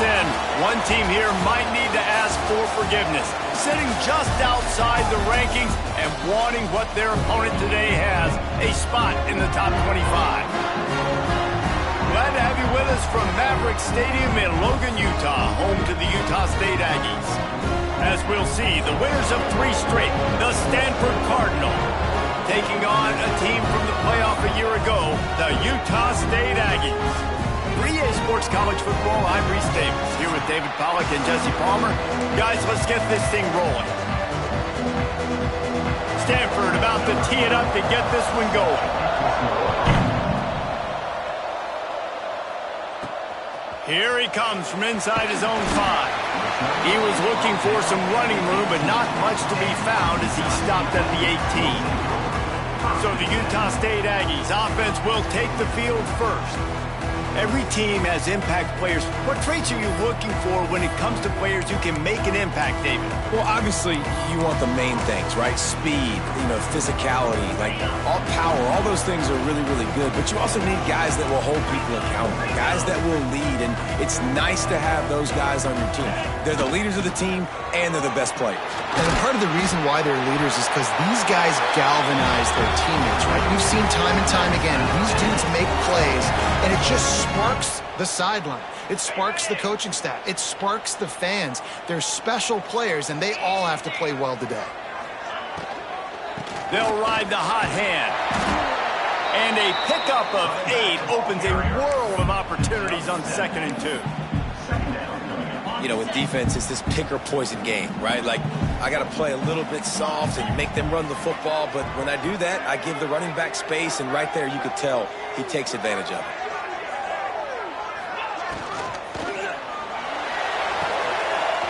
sin. One team here might need to ask for forgiveness, sitting just outside the rankings and wanting what their opponent today has, a spot in the top 25. Glad to have you with us from Maverick Stadium in Logan, Utah, home to the Utah State Aggies. As we'll see, the winners of 3 straight, the Stanford Cardinal, taking on a team from the playoff a year ago, the Utah State Aggies. For EA Sports College Football, I'm Reese Davis, here with David Pollack and Jesse Palmer. Guys, let's get this thing rolling. Stanford about to tee it up to get this one going. Here he comes from inside his own 5. He was looking for some running room, but not much to be found as he stopped at the 18. So the Utah State Aggies offense will take the field first. Every team has impact players. What traits are you looking for when it comes to players who can make an impact, David? Well, obviously, you want the main things, right? Speed, physicality, like all power, all those things are really, really good. But you also need guys that will hold people accountable, guys that will lead. And it's nice to have those guys on your team. They're the leaders of the team, and they're the best players. And part of the reason why they're leaders is because these guys galvanize their teammates, right? We've seen time and time again, these dudes make plays, and it just sparks the sideline. It sparks the coaching staff. It sparks the fans. They're special players, and they all have to play well today. They'll ride the hot hand. And a pickup of 8 opens a world of opportunities on 2nd and 2. With defense, it's this pick or poison game, right? Like, I got to play a little bit soft and make them run the football, but when I do that, I give the running back space, and right there you could tell he takes advantage of it.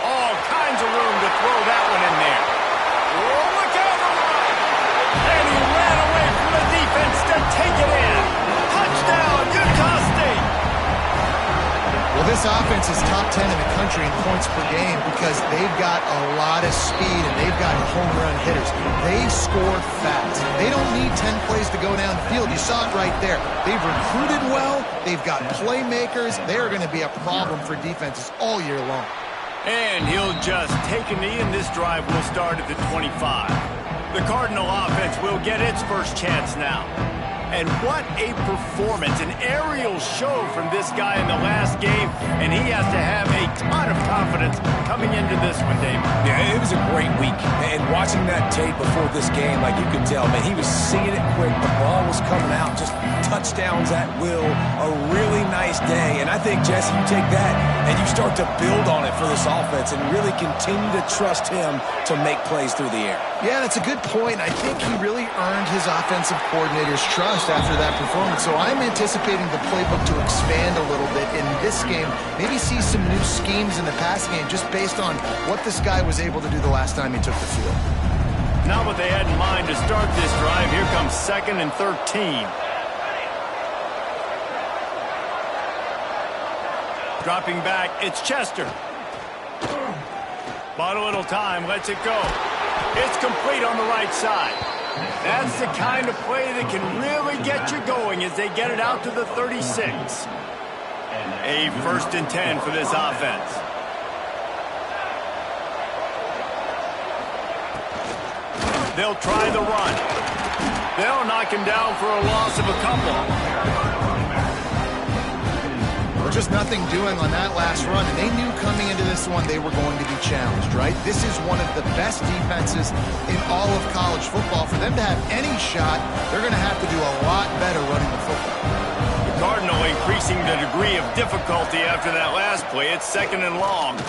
All kinds of room to throw that one in there. Oh, look out the line! And he ran away from the defense to take it in. Touchdown, Utah State! Well, this offense is top 10 in the country in points per game because they've got a lot of speed and they've got home run hitters. They score fast. They don't need 10 plays to go down the field. You saw it right there. They've recruited well. They've got playmakers. They're going to be a problem for defenses all year long. And he'll just take a knee, and this drive will start at the 25. The Cardinal offense will get its first chance now. And what a performance, an aerial show from this guy in the last game, and he has to have a ton of confidence coming into this one, David. Yeah, it was a great week, and watching that tape before this game, like you could tell, man, he was seeing it quick, the ball was coming out, just touchdowns at will, a really nice day, and I think, Jesse, you take that and you start to build on it for this offense and really continue to trust him to make plays through the air. Yeah, that's a good point. I think he really earned his offensive coordinator's trust after that performance. So I'm anticipating the playbook to expand a little bit in this game. Maybe see some new schemes in the passing game just based on what this guy was able to do the last time he took the field. Not what they had in mind to start this drive. Here comes 2nd and 13. Dropping back, it's Chester. Bought a little time, lets it go. It's complete on the right side. That's the kind of play that can really get you going as they get it out to the 36. A 1st and 10 for this offense. They'll try the run. They'll knock him down for a loss of a couple. Just nothing doing on that last run, and they knew coming into this one they were going to be challenged, right? This is one of the best defenses in all of college football. For them to have any shot, they're going to have to do a lot better running the football. The Cardinal increasing the degree of difficulty after that last play. It's 2nd and long.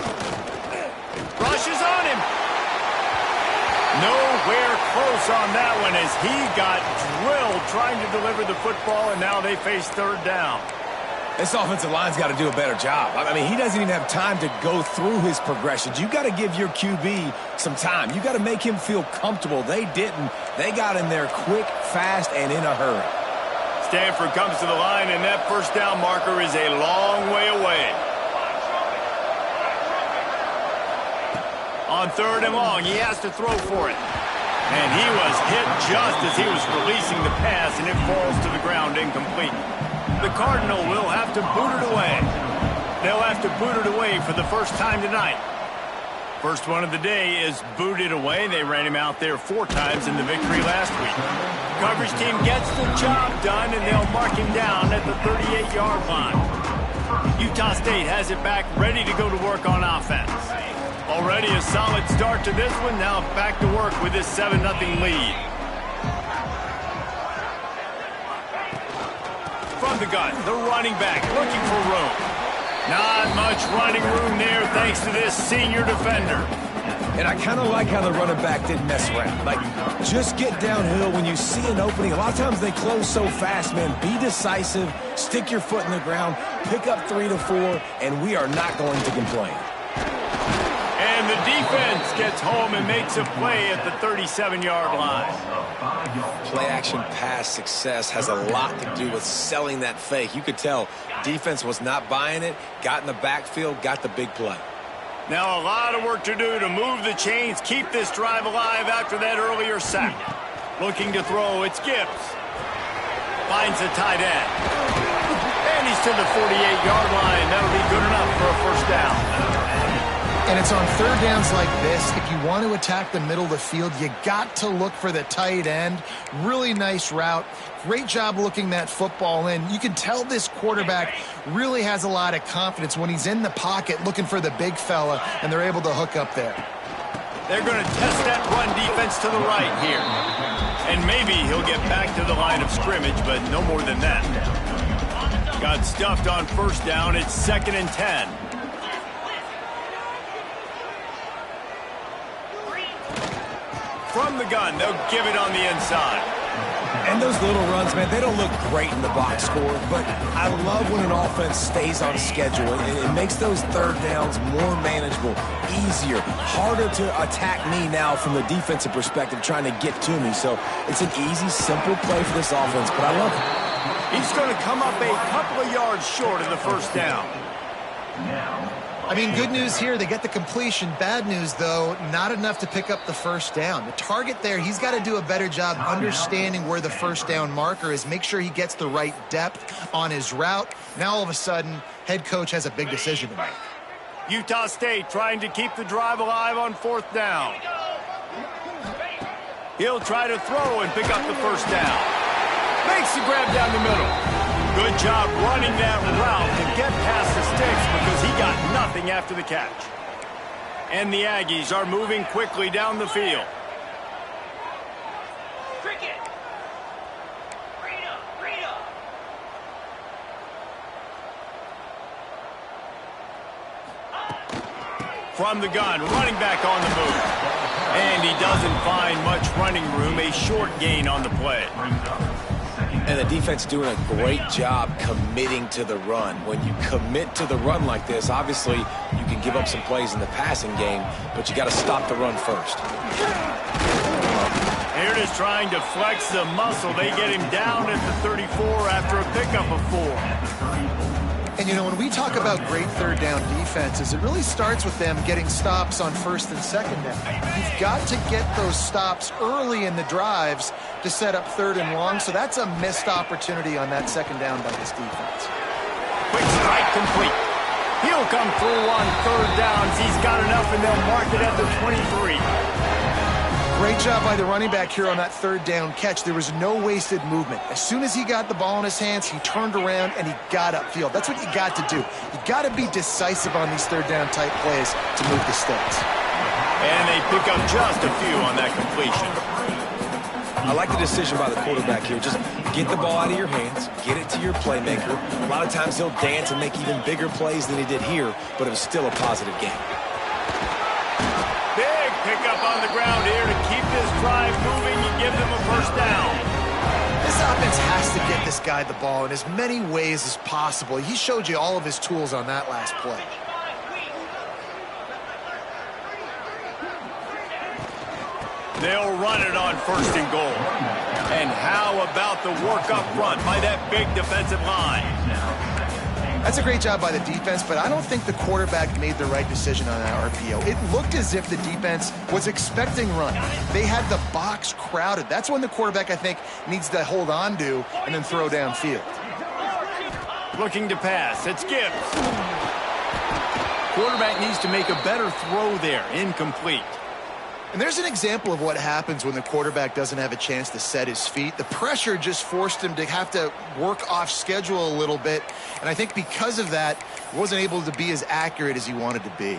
Rushes on him. Nowhere close on that one as he got drilled trying to deliver the football, and now they face 3rd down. This offensive line's got to do a better job. I mean, he doesn't even have time to go through his progressions. You got to give your QB some time. You got to make him feel comfortable. They didn't. They got in there quick, fast, and in a hurry. Stanford comes to the line, and that 1st down marker is a long way away. On 3rd and long, he has to throw for it. And he was hit just as he was releasing the pass, and it falls to the ground incomplete. The Cardinal will have to boot it away. They'll have to boot it away for the first time tonight. First one of the day is booted away. They ran him out there 4 times in the victory last week. Coverage team gets the job done, and they'll mark him down at the 38-yard line. Utah State has it back, ready to go to work on offense. Already a solid start to this one. Now back to work with this 7-0 lead. From the gun, the running back looking for room. Not much running room there thanks to this senior defender. And I kind of like how the running back didn't mess around. Like, just get downhill when you see an opening. A lot of times they close so fast, man. Be decisive, stick your foot in the ground, pick up 3 to 4, and we are not going to complain. And the defense gets home and makes a play at the 37-yard line. Play-action pass success has a lot to do with selling that fake. You could tell defense was not buying it, got in the backfield, got the big play. Now a lot of work to do to move the chains, keep this drive alive after that earlier sack. Looking to throw, it's Gibbs. Finds the tight end. And he's to the 48-yard line. That'll be good enough for a first down. And it's on third downs like this. If you want to attack the middle of the field, you got to look for the tight end. Really nice route. Great job looking that football in. You can tell this quarterback really has a lot of confidence when he's in the pocket looking for the big fella, and they're able to hook up there. They're going to test that run defense to the right here. And maybe he'll get back to the line of scrimmage, but no more than that. Got stuffed on first down. It's 2nd and 10. From the gun, they'll give it on the inside. And those little runs, man, they don't look great in the box score, but I love when an offense stays on schedule. It makes those third downs more manageable, easier, harder to attack me now from the defensive perspective trying to get to me. So it's an easy, simple play for this offense, but I love it. He's going to come up a couple of yards short of the first down. I mean, good news here, they get the completion. Bad news, though, not enough to pick up the first down. The target there, he's got to do a better job understanding where the first down marker is, make sure he gets the right depth on his route. Now, all of a sudden, head coach has a big decision to make. Utah State trying to keep the drive alive on 4th down. He'll try to throw and pick up the first down. Makes the grab down the middle. Good job running that route to get past the sticks because he got nothing after the catch. And the Aggies are moving quickly down the field. From the gun, running back on the move. And he doesn't find much running room, a short gain on the play. And the defense doing a great job committing to the run. When you commit to the run like this, obviously you can give up some plays in the passing game, but you got to stop the run first. Here it is trying to flex the muscle. They get him down at the 34 after a pickup of 4. And, you know, when we talk about great third down defenses, it really starts with them getting stops on 1st and 2nd down. You've got to get those stops early in the drives to set up 3rd and long, so that's a missed opportunity on that 2nd down by this defense. Quick strike complete. He'll come through on 3rd downs. He's got enough, and they'll mark it at the 23. Great job by the running back here on that 3rd down catch. There was no wasted movement. As soon as he got the ball in his hands, he turned around and he got upfield. That's what you got to do. You got to be decisive on these 3rd down type plays to move the sticks. And they pick up just a few on that completion. I like the decision by the quarterback here. Just get the ball out of your hands, get it to your playmaker. A lot of times he'll dance and make even bigger plays than he did here, but it was still a positive game. Big pickup on the ground here to keep this drive moving and give them a first down. This offense has to get this guy the ball in as many ways as possible. He showed you all of his tools on that last play. They'll run it on 1st and goal. And how about the work up front by that big defensive line? That's a great job by the defense, but I don't think the quarterback made the right decision on that RPO. It looked as if the defense was expecting run. They had the box crowded. That's when the quarterback, I think, needs to hold on to and then throw downfield. Looking to pass. It's Gibbs. quarterback needs to make a better throw there. Incomplete. And there's an example of what happens when the quarterback doesn't have a chance to set his feet. The pressure just forced him to have to work off schedule a little bit. And I think because of that, he wasn't able to be as accurate as he wanted to be.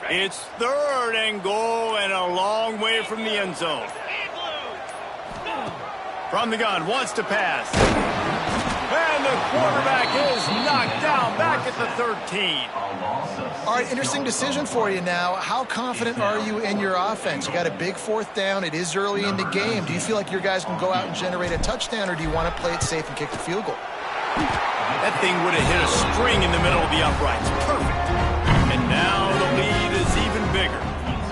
It's 3rd and goal and a long way from the end zone. From the gun, wants to pass. And the quarterback is knocked down back at the 13. All right, interesting decision for you now. How confident are you in your offense? You got a big 4th down. It is early in the game. Do you feel like your guys can go out and generate a touchdown, or do you want to play it safe and kick the field goal? That thing would have hit a string in the middle of the uprights. Perfect. And now the lead is even bigger.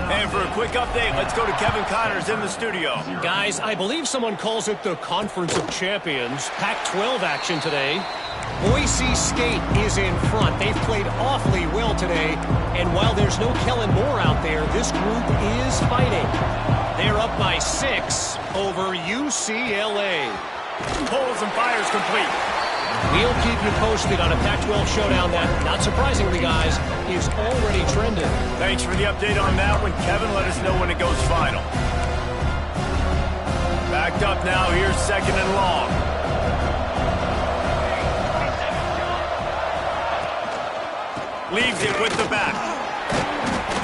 And for a quick update, let's go to Kevin Connors in the studio. Guys, I believe someone calls it the Conference of Champions. Pac-12 action today. Boise State is in front. They've played awfully well today. And while there's no Kellen Moore out there, this group is fighting. They're up by 6 over UCLA. Pulls and fires complete. We'll keep you posted on a Pac-12 showdown that, not surprisingly, guys, is already trending. Thanks for the update on that one, Kevin. Let us know when it goes final. Backed up now. Here's 2nd and long. Leaves it with the back.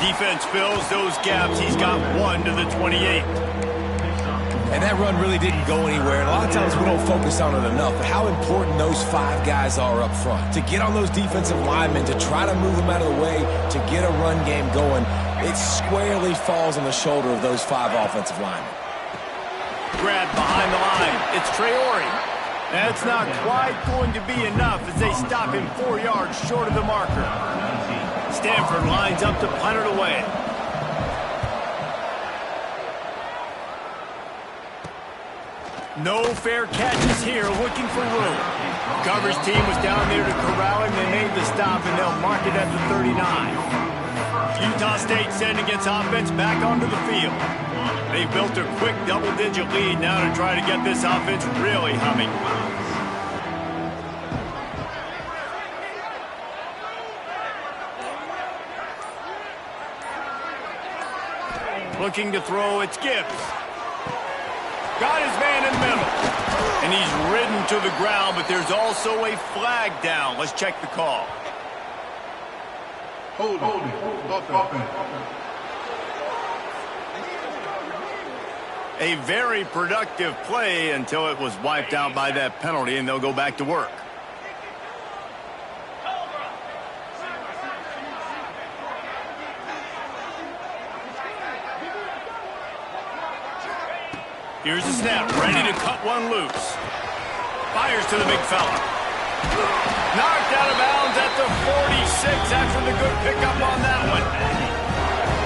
Defense fills those gaps. He's got 1 to the 28. And that run really didn't go anywhere. And a lot of times we don't focus on it enough. But how important those 5 guys are up front. To get on those defensive linemen, to try to move them out of the way, to get a run game going, it squarely falls on the shoulder of those 5 offensive linemen. Grab behind the line. It's Traore. That's not quite going to be enough as they stop him 4 yards short of the marker. Stanford lines up to punt it away. No fair catches here, looking for room. Coverage team was down there to corral him. They made the stop, and they'll mark it at the 39. Utah State sending its offense back onto the field. They've built a quick double-digit lead now to try to get this offense really humming. Looking to throw, it's Gibbs. Got his man in the middle. And he's ridden to the ground, but there's also a flag down. Let's check the call. Hold it. A very productive play until it was wiped out by that penalty, and they'll go back to work. Here's the snap, ready to cut one loose. Fires to the big fella. Knocked out of bounds at the 46 after the good pickup on that one.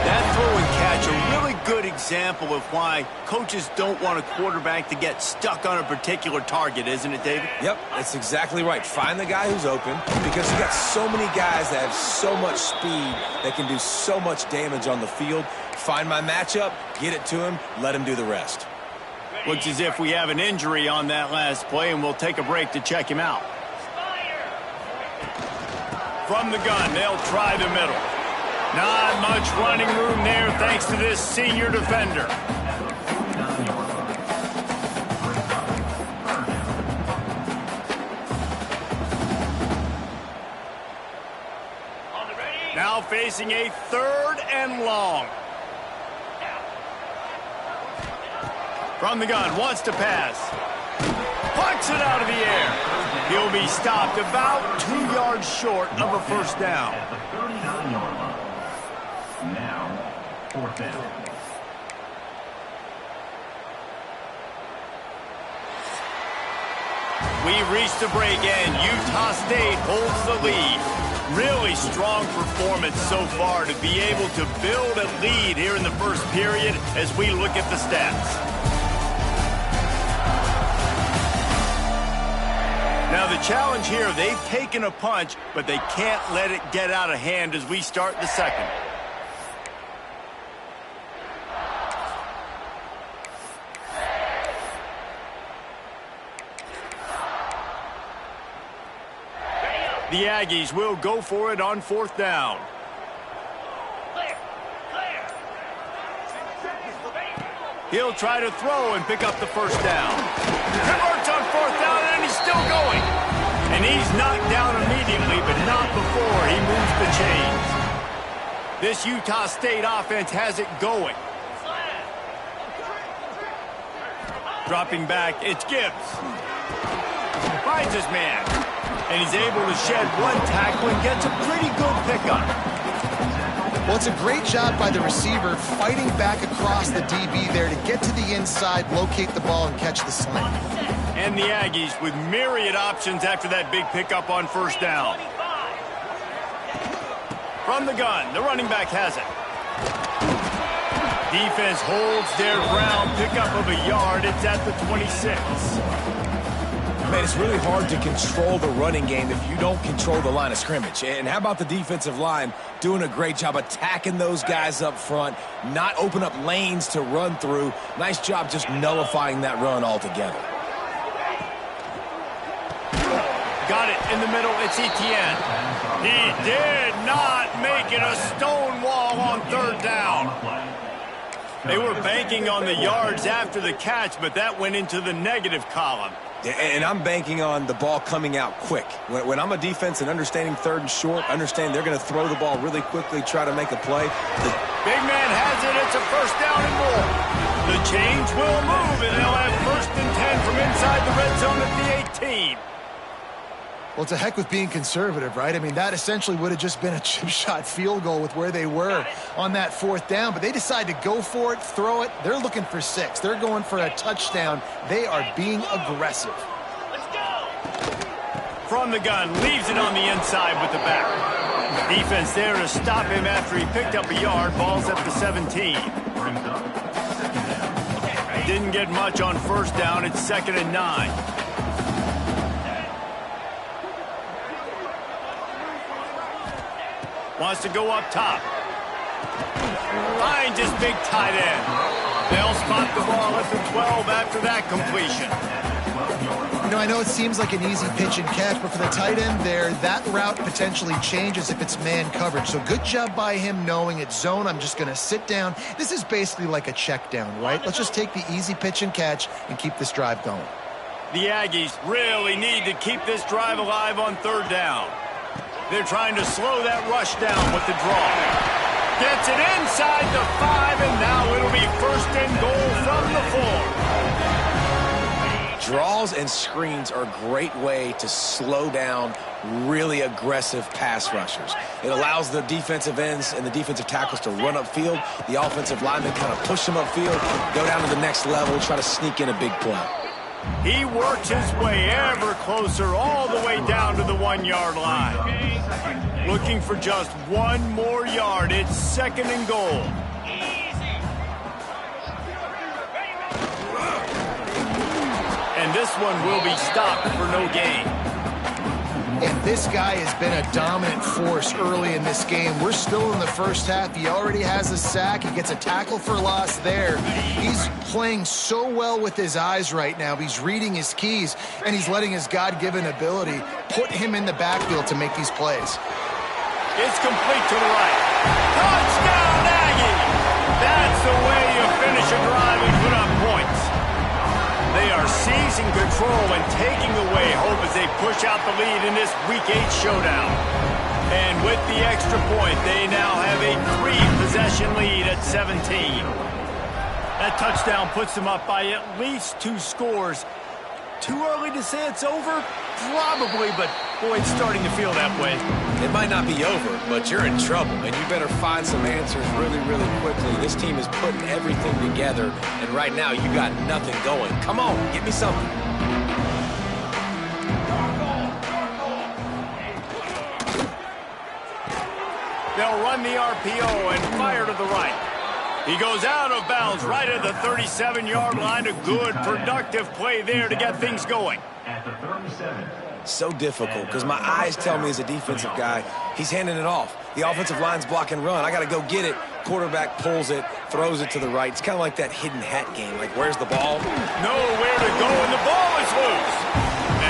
That throw and catch, a really good example of why coaches don't want a quarterback to get stuck on a particular target, isn't it, David? Yep, that's exactly right. Find the guy who's open, because you got so many guys that have so much speed that can do so much damage on the field. Find my matchup, get it to him, let him do the rest. Looks as if we have an injury on that last play, and we'll take a break to check him out. From the gun, they'll try the middle. Not much running room there thanks to this senior defender. Now facing a 3rd and long. From the gun, wants to pass. Punts it out of the air. He'll be stopped about 2 yards short of a first down. At the 39-yard line. Now, 4th down. We've reached the break, and Utah State holds the lead. Really strong performance so far to be able to build a lead here in the first period as we look at the stats. Now the challenge here, they've taken a punch, but they can't let it get out of hand as we start the second. The Aggies will go for it on 4th down. He'll try to throw and pick up the 1st down. Converts on 4th down, and he's still going. And he's knocked down immediately, but not before he moves the chains. This Utah State offense has it going. Dropping back, it's Gibbs. Finds his man. And he's able to shed one tackle and gets a pretty good pickup. Well, it's a great job by the receiver fighting back across the DB there to get to the inside, locate the ball, and catch the slant. And the Aggies with myriad options after that big pickup on 1st down. From the gun, the running back has it. Defense holds their ground, pickup of a yard. It's at the 26. Man, it's really hard to control the running game if you don't control the line of scrimmage. And how about the defensive line doing a great job attacking those guys up front, not open up lanes to run through. Nice job just nullifying that run altogether. Got it in the middle. It's Etienne. He did not make it a stone wall on 3rd down. They were banking on the yards after the catch, but that went into the negative column. And I'm banking on the ball coming out quick. When I'm a defense and understanding 3rd and short, understand they're going to throw the ball really quickly, try to make a play. Big man has it. It's a 1st down and more. The chains will move, and they'll have 1st and 10 from inside the red zone at the 18. Well, it's a heck with being conservative, right? I mean, that essentially would have just been a chip shot field goal with where they were on that 4th down. But they decide to go for it, throw it. They're looking for 6. They're going for a touchdown. They are being aggressive. Let's go. From the gun, leaves it on the inside with the back. Defense there to stop him after he picked up a yard. Ball's up to 17. Didn't get much on 1st down. It's 2nd and 9. Wants to go up top. Finds his big tight end. They'll spot the ball at the 12 after that completion. You know, I know it seems like an easy pitch and catch, but for the tight end there, that route potentially changes if it's man coverage. So good job by him knowing it's zone. I'm just going to sit down. This is basically like a check down, right? Let's just take the easy pitch and catch and keep this drive going. The Aggies really need to keep this drive alive on 3rd down. They're trying to slow that rush down with the draw. Gets it inside the 5, and now it'll be 1st and goal from the 4. Draws and screens are a great way to slow down really aggressive pass rushers. It allows the defensive ends and the defensive tackles to run upfield. The offensive linemen kind of push them upfield, go down to the next level, try to sneak in a big play. He works his way ever closer all the way down to the 1-yard line. Looking for just 1 more yard. It's 2nd and goal. And this one will be stopped for no gain. And this guy has been a dominant force early in this game. We're still in the 1st half. He already has a sack. He gets a tackle for loss there. He's playing so well with his eyes right now. He's reading his keys, and he's letting his God-given ability put him in the backfield to make these plays. It's complete to the right. Touchdown, Aggie! That's the way you finish a drive and put up points. They are seizing control and taking away hope as they push out the lead in this Week 8 showdown. And with the extra point, they now have a 3-possession lead at 17. That touchdown puts them up by at least 2 scores. Too early to say it's over? Probably, but boy, it's starting to feel that way. It might not be over, but you're in trouble, and you better find some answers really, really quickly. This team is putting everything together, and right now you got nothing going. Come on, give me something. They'll run the RPO and fire to the right. He goes out of bounds right at the 37-yard line. A good, productive play there to get things going. At the 37. So difficult because my eyes tell me as a defensive guy, he's handing it off. The offensive line's block and run. I got to go get it. Quarterback pulls it, throws it to the right. It's kind of like that hidden hat game. Like, where's the ball? Nowhere to go, and the ball is loose.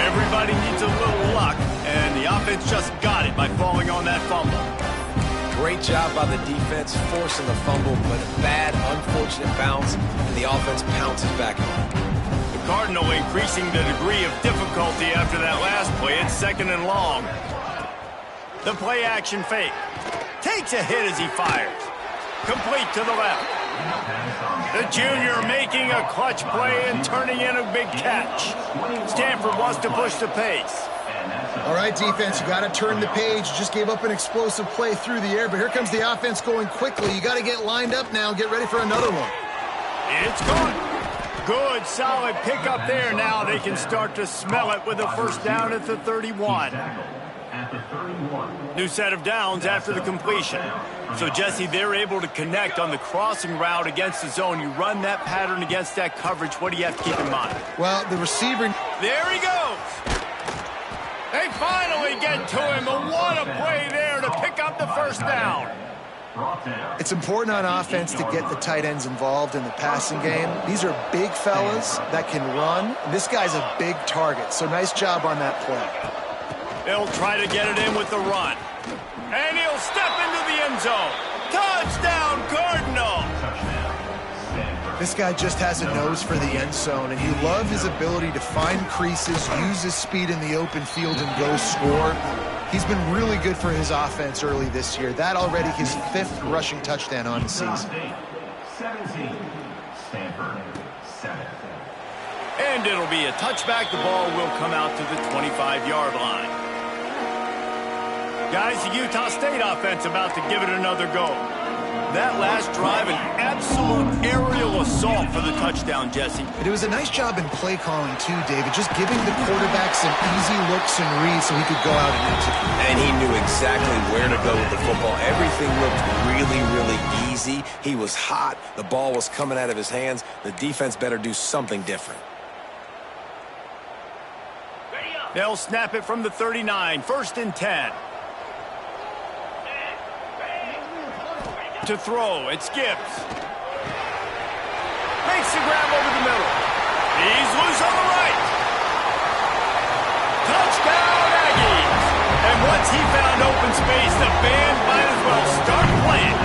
Everybody needs a little luck, and the offense offense just got it by falling on that fumble. Great job by the defense forcing the fumble, but a bad, unfortunate bounce, and the offense pounces back on it. The Cardinal increasing the degree of difficulty after that last play. It's 2nd and long. The play action fake. Takes a hit as he fires. Complete to the left. The junior making a clutch play and turning in a big catch. Stanford wants to push the pace. All right, defense, you got to turn the page. You just gave up an explosive play through the air, but here comes the offense going quickly. You got to get lined up now. Get ready for another one. It's good. Good, solid pickup there. Now they can start to smell it with a first down at the 31. New set of downs after the completion. So, Jesse, they're able to connect on the crossing route against the zone. You run that pattern against that coverage. What do you have to keep in mind? Well, the receiver... There he goes. They finally get to him. And what a play there to pick up the first down. It's important on offense to get the tight ends involved in the passing game. These are big fellas that can run. This guy's a big target, so nice job on that play. They'll try to get it in with the run. And he'll step into the end zone. Touchdown, Cardinal! This guy just has a nose for the end zone, and you love his ability to find creases, use his speed in the open field, and go score. He's been really good for his offense early this year. That already his 5th rushing touchdown on the season. 17, Stanford, 7. And it'll be a touchback. The ball will come out to the 25-yard line. Guys, the Utah State offense about to give it another go. That last drive, an absolute aerial assault for the touchdown, Jesse. But it was a nice job in play calling, too, David. Just giving the quarterback some easy looks and reads so he could go out and execute. And he knew exactly where to go with the football. Everything looked really, really easy. He was hot. The ball was coming out of his hands. The defense better do something different. They'll snap it from the 39, 1st and 10. To throw, it's Gibbs. Makes the grab over the middle. He's loose on the right. Touchdown, Aggies. And once he found open space, the band might as well start playing.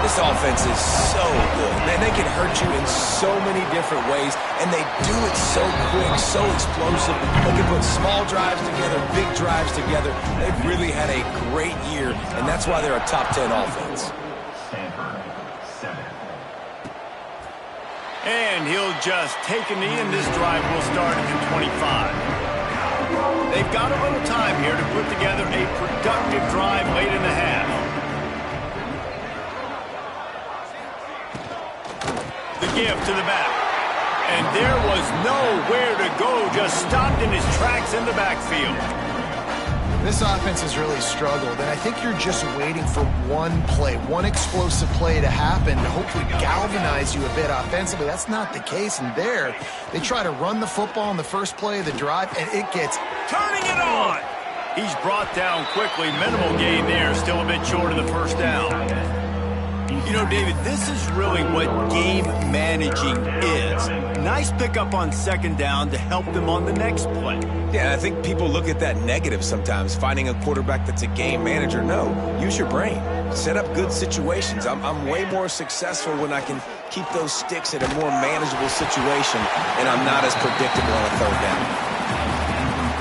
This offense is so good. Man, they can hurt you in so many different ways, and they do it so quick, so explosive. They can put small drives together, big drives together. They've really had a great year, and that's why they're a top 10 offense. Stanford, 7. And he'll just take a knee, and this drive will start at the 25. They've got a little time here to put together a productive drive late in the half. The give to the back. And there was nowhere to go, just stopped in his tracks in the backfield. This offense has really struggled, and I think you're just waiting for one play, one explosive play to happen to hopefully galvanize you a bit offensively. That's not the case, and there, they try to run the football in the first play of the drive, and it gets... Turning it on! He's brought down quickly. Minimal gain there, still a bit short of the first down. You know, David, this is really what game managing is. Nice pickup on 2nd down to help them on the next play. Yeah, I think people look at that negative sometimes, finding a quarterback that's a game manager. No, use your brain. Set up good situations. I'm way more successful when I can keep those sticks at a more manageable situation, and I'm not as predictable on a 3rd down.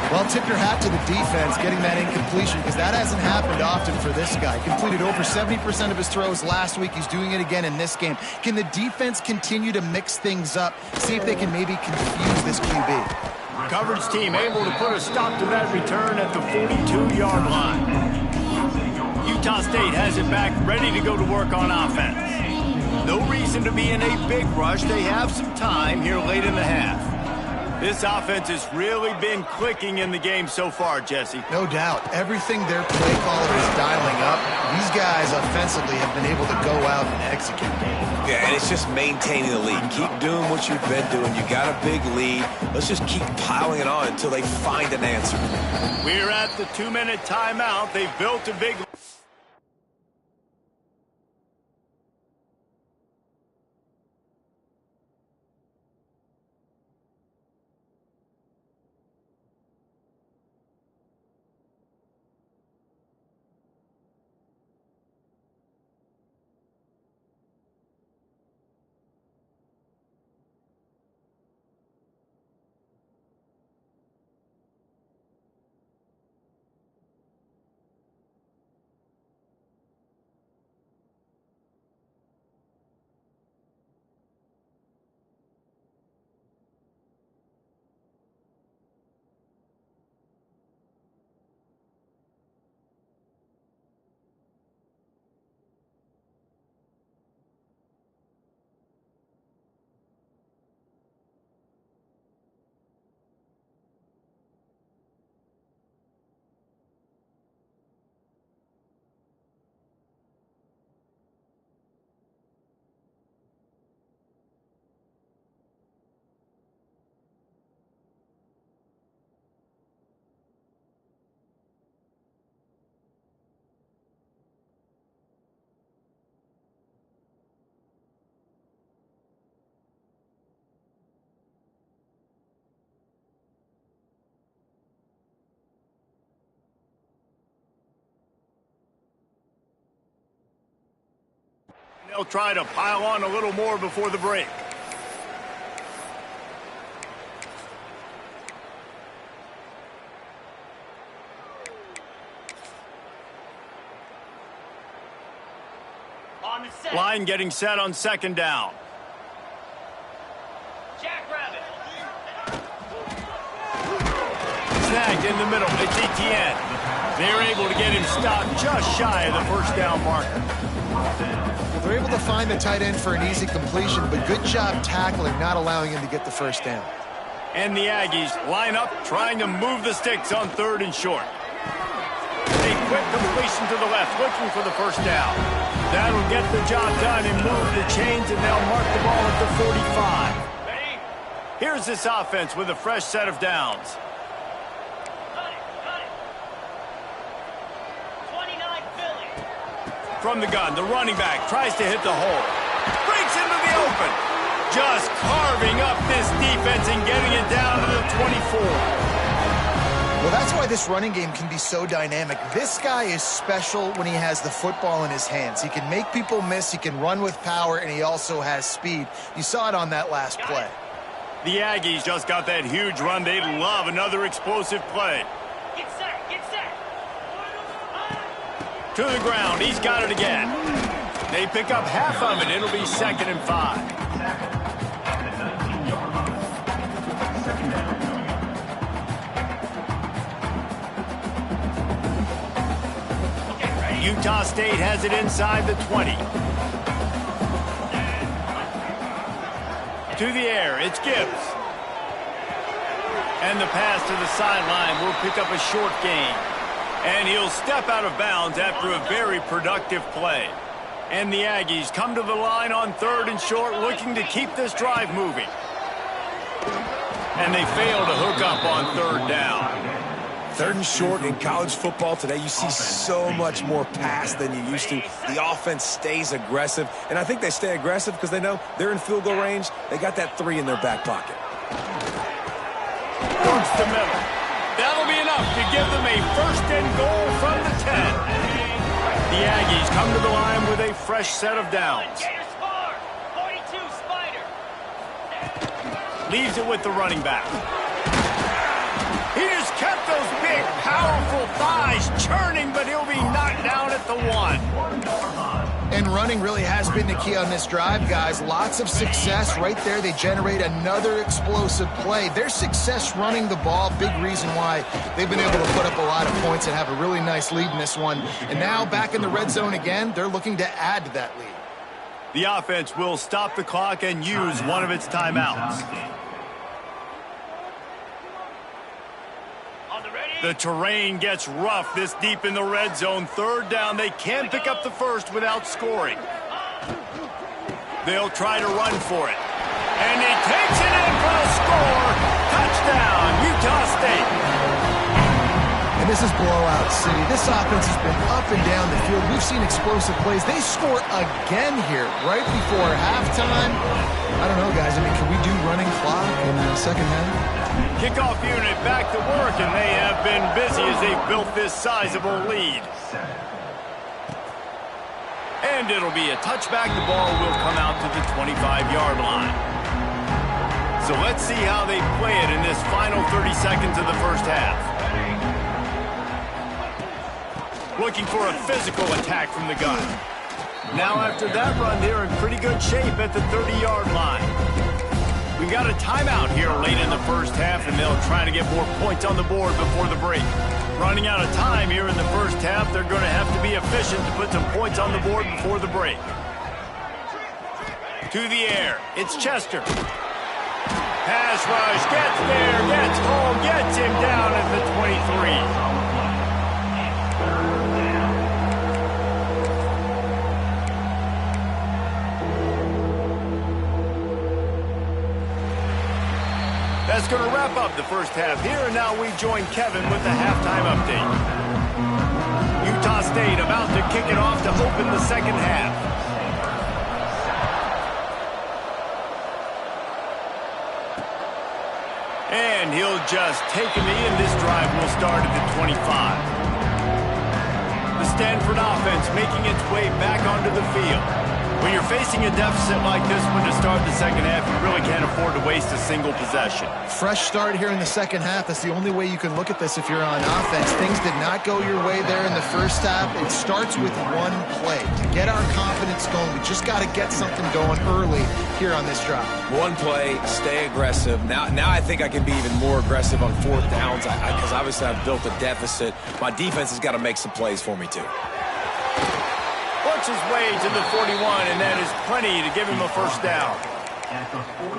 Well, tip your hat to the defense getting that incompletion, because that hasn't happened often for this guy. Completed over 70% of his throws last week. He's doing it again in this game. Can the defense continue to mix things up? See if they can maybe confuse this QB. Coverage team able to put a stop to that return at the 42-yard line. Utah State has it back, ready to go to work on offense. No reason to be in a big rush. They have some time here late in the half. This offense has really been clicking in the game so far, Jesse. No doubt. Everything their play caller is dialing up, these guys offensively have been able to go out and execute. Yeah, and it's just maintaining the lead. Keep doing what you've been doing. You got a big lead. Let's just keep piling it on until they find an answer. We're at the 2-minute timeout. They've built a big They'll try to pile on a little more before the break. Line getting set on second down. Snagged in the middle. It's Etienne. They're able to get him stopped just shy of the first down marker. They're able to find the tight end for an easy completion, but good job tackling, not allowing him to get the first down. And the Aggies line up, trying to move the sticks on third and short. A quick completion to the left, looking for the first down. That'll get the job done and move the chains, and they'll mark the ball at the 45. Ready? Here's this offense with a fresh set of downs. 29 Philly. From the gun, the running back tries to hit the hole. Breaks into the open. Just carving up this defense and getting it down to the 24. Well, that's why this running game can be so dynamic. This guy is special when he has the football in his hands. He can make people miss, he can run with power, and he also has speed. You saw it on that last play. The Aggies just got that huge run. They'd love another explosive play. Get set, get set. To the ground, he's got it again. They pick up half of it. It'll be 2nd and 5. Utah State has it inside the 20. To the air, it's Gibbs. And the pass to the sideline will pick up a short gain. And he'll step out of bounds after a very productive play. And the Aggies come to the line on third and short, looking to keep this drive moving. And they fail to hook up on third down. Third and short in college football today, you see so much more pass than you used to. The offense stays aggressive, and I think they stay aggressive because they know they're in field goal range. They got that 3 in their back pocket. Works the middle. That'll be enough to give them a 1st and goal from the 10. The Aggies come to the line with a fresh set of downs. 42 Spider. Leaves it with the running back. He just kept those big, powerful thighs churning, but he'll be knocked down at the 1. And running really has been the key on this drive, guys. Lots of success right there. They generate another explosive play. Their success running the ball, big reason why they've been able to put up a lot of points and have a really nice lead in this one. And now back in the red zone again, they're looking to add to that lead. The offense will stop the clock and use one of its timeouts. The terrain gets rough this deep in the red zone. Third down, they can't pick up the first without scoring. They'll try to run for it. And he takes it in for the score. Touchdown, Utah State. And this is blowout city. This offense has been up and down the field. We've seen explosive plays. They score again here right before halftime. I don't know, guys. I mean, can we do running clock in the second half? Kickoff unit back to work, and they have been busy as they've built this sizable lead. And it'll be a touchback. The ball will come out to the 25-yard line. So let's see how they play it in this final 30 seconds of the first half. Looking for a physical attack from the gun. Now after that run, they're in pretty good shape at the 30-yard line. We've got a timeout here late in the first half, and they'll try to get more points on the board before the break. Running out of time here in the first half, they're going to have to be efficient to put some points on the board before the break. To the air, it's Chester. Pass rush, gets there, gets home, gets him down at the 23. That's going to wrap up the first half here, and now we join Kevin with the halftime update. Utah State about to kick it off to open the second half. And he'll just take a knee, and this drive will start at the 25. The Stanford offense making its way back onto the field. When you're facing a deficit like this one to start the second half, you really can't afford to waste a single possession. Fresh start here in the second half. That's the only way you can look at this if you're on offense. Things did not go your way there in the first half. It starts with one play. To get our confidence going, we just got to get something going early here on this drive. One play, stay aggressive. Now I think I can be even more aggressive on fourth downs because obviously I've built a deficit. My defense has got to make some plays for me too. Works his way to the 41, and that is plenty to give him a first down.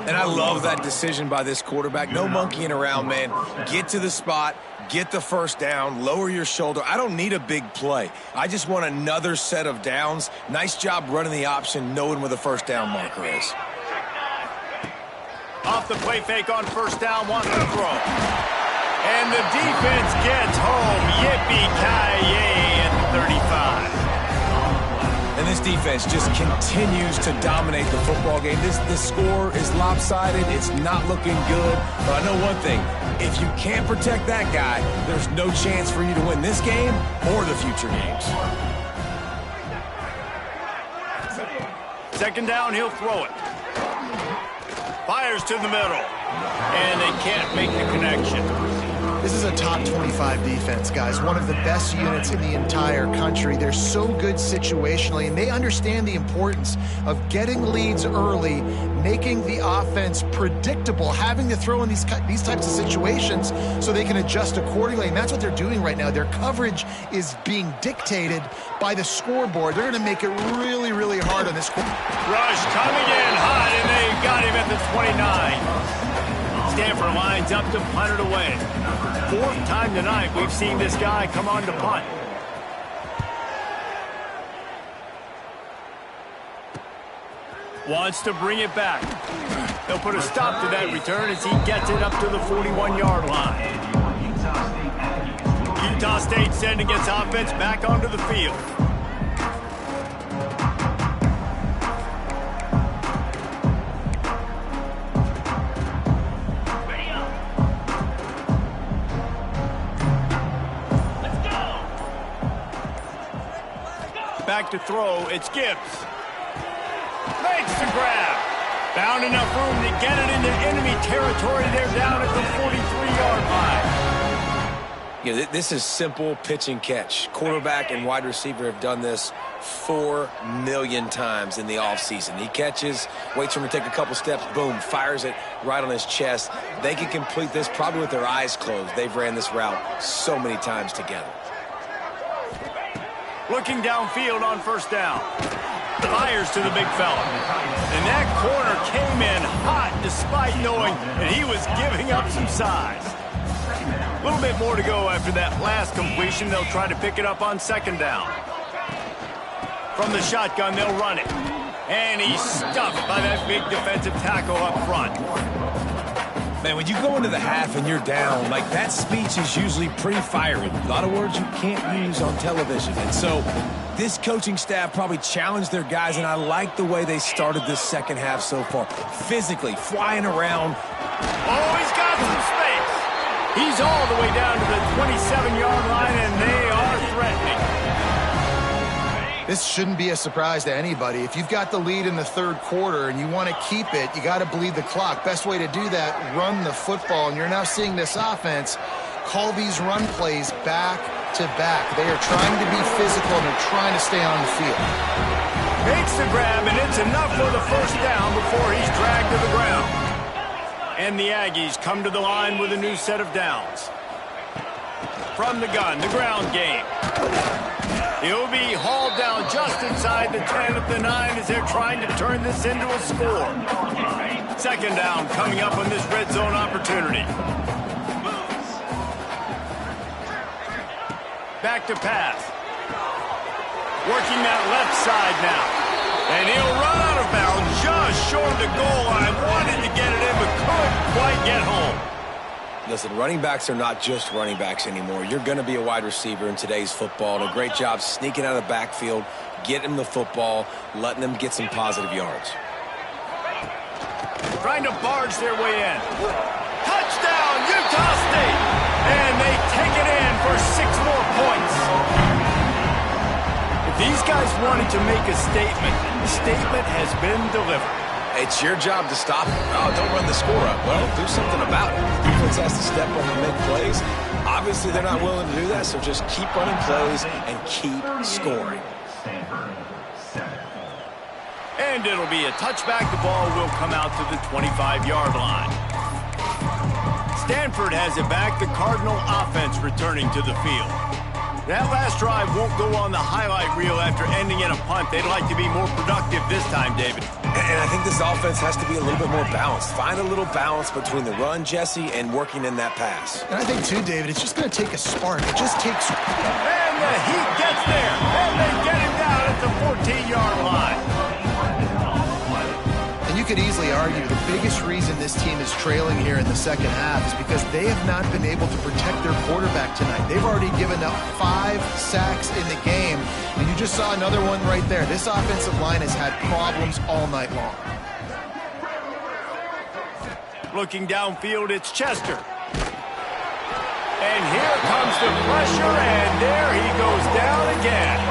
And I love that decision by this quarterback. No monkeying around, man. Get to the spot, get the first down, lower your shoulder. I don't need a big play. I just want another set of downs. Nice job running the option, knowing where the first down marker is. Off the play fake on first down, wants to throw. And the defense gets home. Yippee-ki-yay at the 35. And this defense just continues to dominate the football game. This score is lopsided. It's not looking good. But I know one thing. If you can't protect that guy, there's no chance for you to win this game or the future games. Second down, he'll throw it. Fires to the middle. And they can't make the connection. This is a top 25 defense, guys. One of the best units in the entire country. They're so good situationally, and they understand the importance of getting leads early, making the offense predictable, having to throw in these types of situations so they can adjust accordingly. And that's what they're doing right now. Their coverage is being dictated by the scoreboard. They're going to make it really, really hard on this. Rush coming in hot, and they got him at the 29. Stanford lines up to punt it away. Fourth time tonight we've seen this guy come on to punt. Wants to bring it back. They'll put a stop to that return as he gets it up to the 41-yard line. Utah State sending its offense back onto the field. Back to throw, it's Gibbs. Makes the grab. Found enough room to get it into enemy territory. They're down at the 43-yard line. Yeah, this is simple pitch and catch. Quarterback and wide receiver have done this 4 million times in the offseason. He catches, waits for him to take a couple steps, boom, fires it right on his chest. They can complete this probably with their eyes closed. They've ran this route so many times together. Looking downfield on first down. Fires to the big fella. And that corner came in hot despite knowing that he was giving up some size. A little bit more to go after that last completion. They'll try to pick it up on second down. From the shotgun, they'll run it. And he's stuffed by that big defensive tackle up front. Man, when you go into the half and you're down, like that speech is usually pretty fiery. A lot of words you can't use on television. And so this coaching staff probably challenged their guys, and I like the way they started this second half so far. Physically, flying around. Oh, he's got some space. He's all the way down to the 27-yard line, and they are threatening. This shouldn't be a surprise to anybody. If you've got the lead in the third quarter and you want to keep it, you got to bleed the clock. Best way to do that, run the football. And you're now seeing this offense call these run plays back to back. They are trying to be physical, and they're trying to stay on the field. Makes the grab, and it's enough for the first down before he's dragged to the ground. And the Aggies come to the line with a new set of downs. From the gun, the ground game. He'll be hauled down just inside the 10 at the 9 as they're trying to turn this into a score. Second down coming up on this red zone opportunity. Back to pass. Working that left side now. And he'll run out of bounds just short of the goal line. Wanted to get it in but couldn't quite get home. Listen, running backs are not just running backs anymore. You're going to be a wide receiver in today's football, and a great job sneaking out of the backfield, getting them the football, letting them get some positive yards. Trying to barge their way in. Touchdown, Utah State! And they take it in for 6 more points. If these guys want to to make a statement. The statement has been delivered. It's your job to stop it. Oh, don't run the score up. Well, do something about it. The defense has to step up and make plays. Obviously, they're not willing to do that, so just keep running plays and keep scoring. Stanford, 7. And it'll be a touchback. The ball will come out to the 25-yard line. Stanford has it back. The Cardinal offense returning to the field. That last drive won't go on the highlight reel after ending in a punt. They'd like to be more productive this time, David. And I think this offense has to be a little bit more balanced. Find a little balance between the run, Jesse, and working in that pass. And I think, too, David, it's just going to take a spark. It just takes... And the heat gets there. And they get him down at the 14-yard line. And you could easily argue the biggest reason this team is trailing here in the second half is because they have not been able to protect their quarterback tonight. They've already given up 5 sacks in the game, and you just saw another one right there. This offensive line has had problems all night long. Looking downfield, it's Chester. And here comes the pressure, and there he goes down again.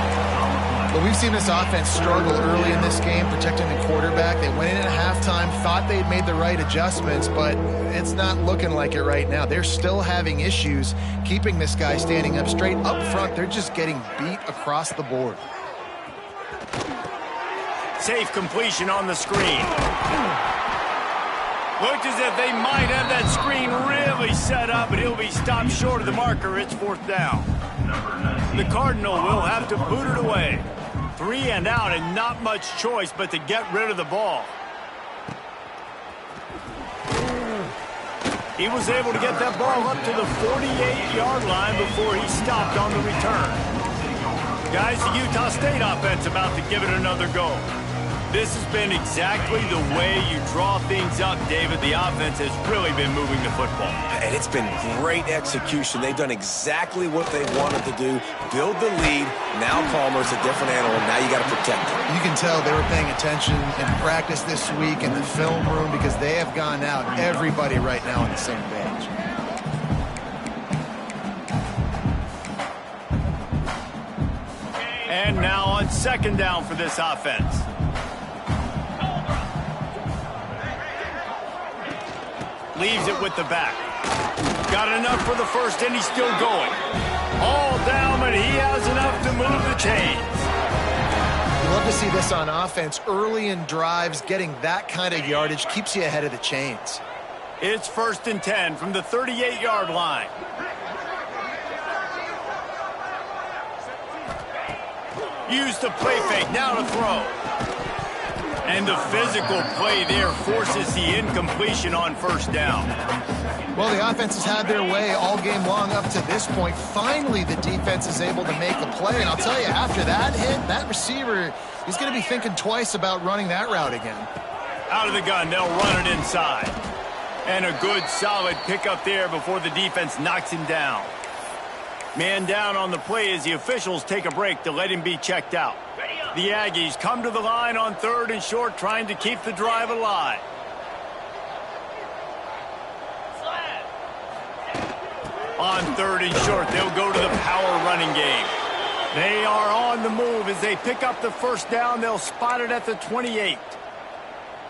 But we've seen this offense struggle early in this game, protecting the quarterback. They went in at halftime, thought they'd made the right adjustments, but it's not looking like it right now. They're still having issues keeping this guy standing up straight. Up front, they're just getting beat across the board. Safe completion on the screen. Looked as if they might have that screen really set up, but he'll be stopped short of the marker. It's 4th down. The Cardinal will have to boot it away. 3 and out, and not much choice but to get rid of the ball. He was able to get that ball up to the 48-yard line before he stopped on the return. Guys, the Utah State offense about to give it another go. This has been exactly the way you draw things up, David. The offense has really been moving the football. And it's been great execution. They've done exactly what they wanted to do. Build the lead. Now Palmer's a different animal. Now you got to protect him. You can tell they were paying attention in practice this week in the film room because they have gone out, everybody right now on the same page. And now on 2nd down for this offense. Leaves it with the back. Got enough for the first, and he's still going. All down, but he has enough to move the chains. You love to see this on offense. Early in drives, getting that kind of yardage keeps you ahead of the chains. It's 1st and 10 from the 38-yard line. Use the play fake, now to throw. And the physical play there forces the incompletion on 1st down. Well, the offense has had their way all game long up to this point. Finally, the defense is able to make a play. And I'll tell you, after that hit, that receiver is going to be thinking twice about running that route again. Out of the gun, they'll run it inside. And a good, solid pickup there before the defense knocks him down. Man down on the play as the officials take a break to let him be checked out. The Aggies come to the line on 3rd and short, trying to keep the drive alive. On 3rd and short, they'll go to the power running game. They are on the move as they pick up the 1st down. They'll spot it at the 28.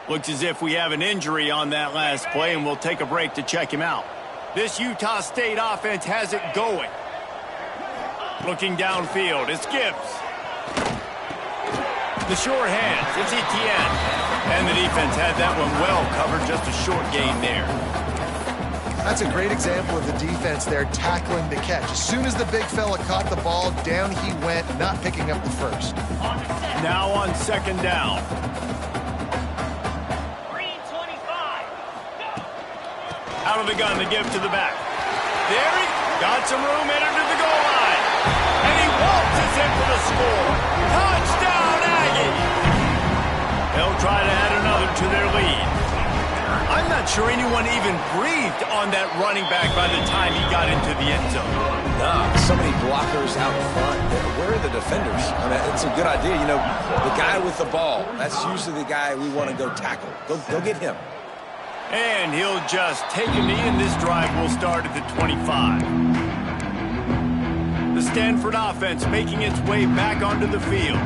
Looks as if we have an injury on that last play, and we'll take a break to check him out. This Utah State offense has it going. Looking downfield, it's Gibbs. The short hands, it's Etienne. And the defense had that one well covered, just a short gain there. That's a great example of the defense there tackling the catch. As soon as the big fella caught the ball, down he went, not picking up the first. Now on 2nd down. Green 25. Out of the gun, the give to the back. There he got some room, entered to the goal line. And he waltzes in for the score. Touchdown, Aggie! They'll try to add another to their lead. I'm not sure anyone even breathed on that running back by the time he got into the end zone. Nah, so many blockers out front. Where are the defenders? I mean, it's a good idea. You know, the guy with the ball, that's usually the guy we want to go tackle. Go get him. And he'll just take a knee, and this drive will start at the 25. The Stanford offense making its way back onto the field.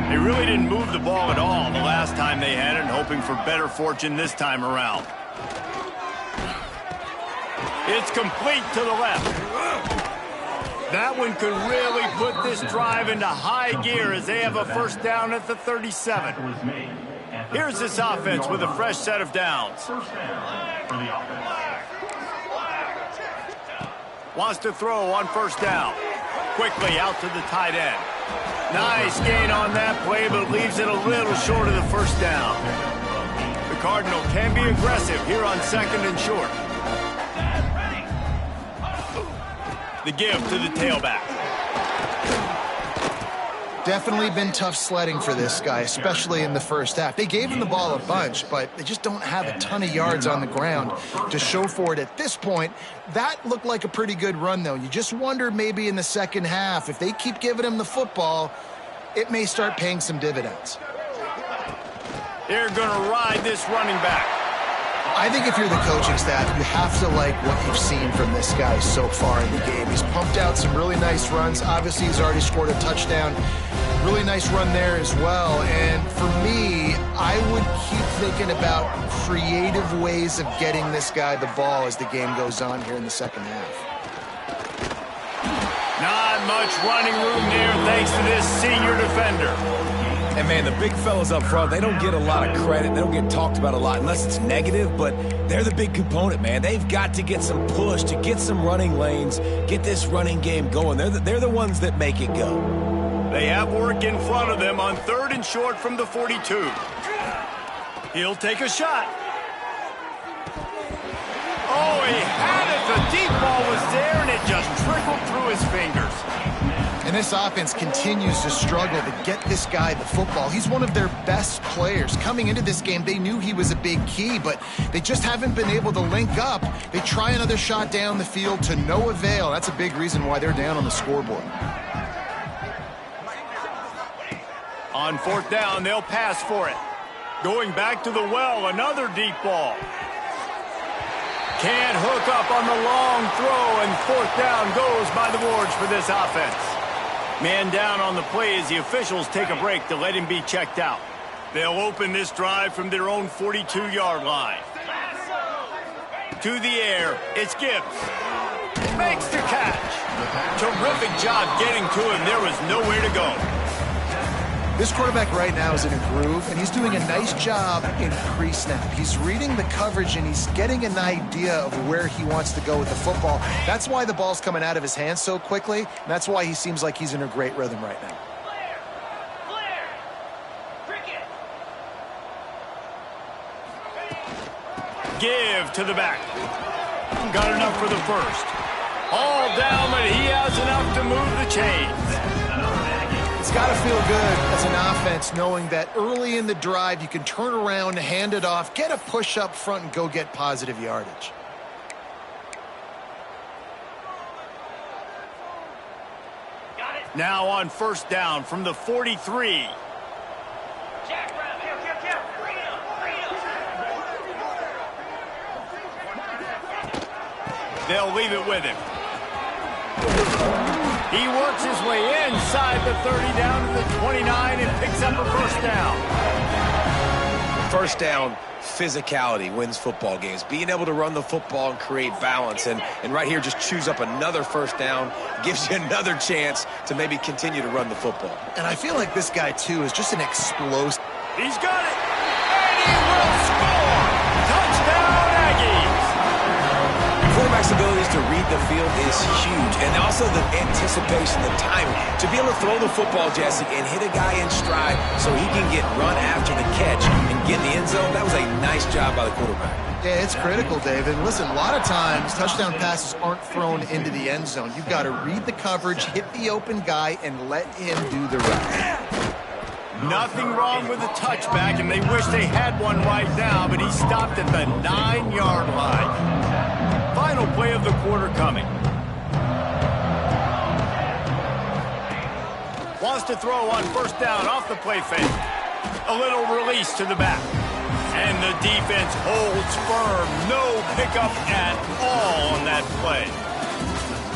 They really didn't move the ball at all the last time they had it, and hoping for better fortune this time around. It's complete to the left. That one could really put this drive into high gear as they have a first down at the 37. Here's this offense with a fresh set of downs. First down for the offense. Wants to throw on first down. Quickly out to the tight end. Nice gain on that play, but leaves it a little short of the first down. The Cardinal can be aggressive here on second and short. The give to the tailback. Definitely been tough sledding for this guy, especially in the first half. They gave him the ball a bunch, but they just don't have a ton of yards on the ground to show for it at this point. That looked like a pretty good run, though. You just wonder maybe in the second half, if they keep giving him the football, it may start paying some dividends. They're going to ride this running back. I think if you're the coaching staff, you have to like what you've seen from this guy so far in the game. He's pumped out some really nice runs. Obviously, he's already scored a touchdown. Really nice run there as well. And for me, I would keep thinking about creative ways of getting this guy the ball as the game goes on here in the second half. Not much running room there thanks to this senior defender. And, man, the big fellas up front, they don't get a lot of credit. They don't get talked about a lot unless it's negative, but they're the big component, man. They've got to get some push, to get some running lanes, get this running game going. They're the ones that make it go. They have work in front of them on third and short from the 42. He'll take a shot. Oh, he had it. The deep ball was there, and it just trickled through his fingers. And this offense continues to struggle to get this guy the football. He's one of their best players. Coming into this game, they knew he was a big key, but they just haven't been able to link up. They try another shot down the field to no avail. That's a big reason why they're down on the scoreboard. On fourth down, they'll pass for it. Going back to the well, another deep ball. Can't hook up on the long throw, and fourth down goes by the boards for this offense. Man down on the play as the officials take a break to let him be checked out. They'll open this drive from their own 42-yard line. To the air, it's Gibbs. Makes the catch. Terrific job getting to him. There was nowhere to go. This quarterback right now is in a groove, and he's doing a nice job in pre-snap. He's reading the coverage, and he's getting an idea of where he wants to go with the football. That's why the ball's coming out of his hands so quickly, and that's why he seems like he's in a great rhythm right now. Clear. Cricket. Give to the back. Got enough for the first. All down, but he has enough to move the chains. It's got to feel good as an offense knowing that early in the drive you can turn around, hand it off, get a push up front, and go get positive yardage. Got it. Now on first down from the 43. Jack Brown. Kill. Bring him. They'll leave it with him. He works his way inside the 30 down to the 29 and picks up a first down. First down, physicality wins football games. Being able to run the football and create balance. And right here, just choose up another first down. Gives you another chance to maybe continue to run the football. And I feel like this guy, too, is just an explosive. He's got it. And he will score. Touchdown, Aggies. Quarterback's abilities to read the field is huge, and also the anticipation, the timing. To be able to throw the football, Jesse, and hit a guy in stride so he can get run after the catch and get in the end zone, that was a nice job by the quarterback. Yeah, it's critical, David. Listen, a lot of times touchdown passes aren't thrown into the end zone. You've got to read the coverage, hit the open guy, and let him do the rest. Nothing wrong with the touchback, and they wish they had one right now, but he stopped at the 9-yard line. Final play of the quarter coming. Wants to throw on first down off the play fake. A little release to the back. And the defense holds firm. No pickup at all on that play.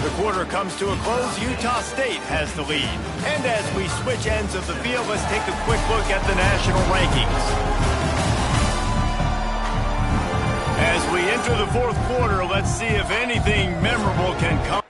The quarter comes to a close. Utah State has the lead. And as we switch ends of the field, let's take a quick look at the national rankings. As we enter the fourth quarter, let's see if anything memorable can come.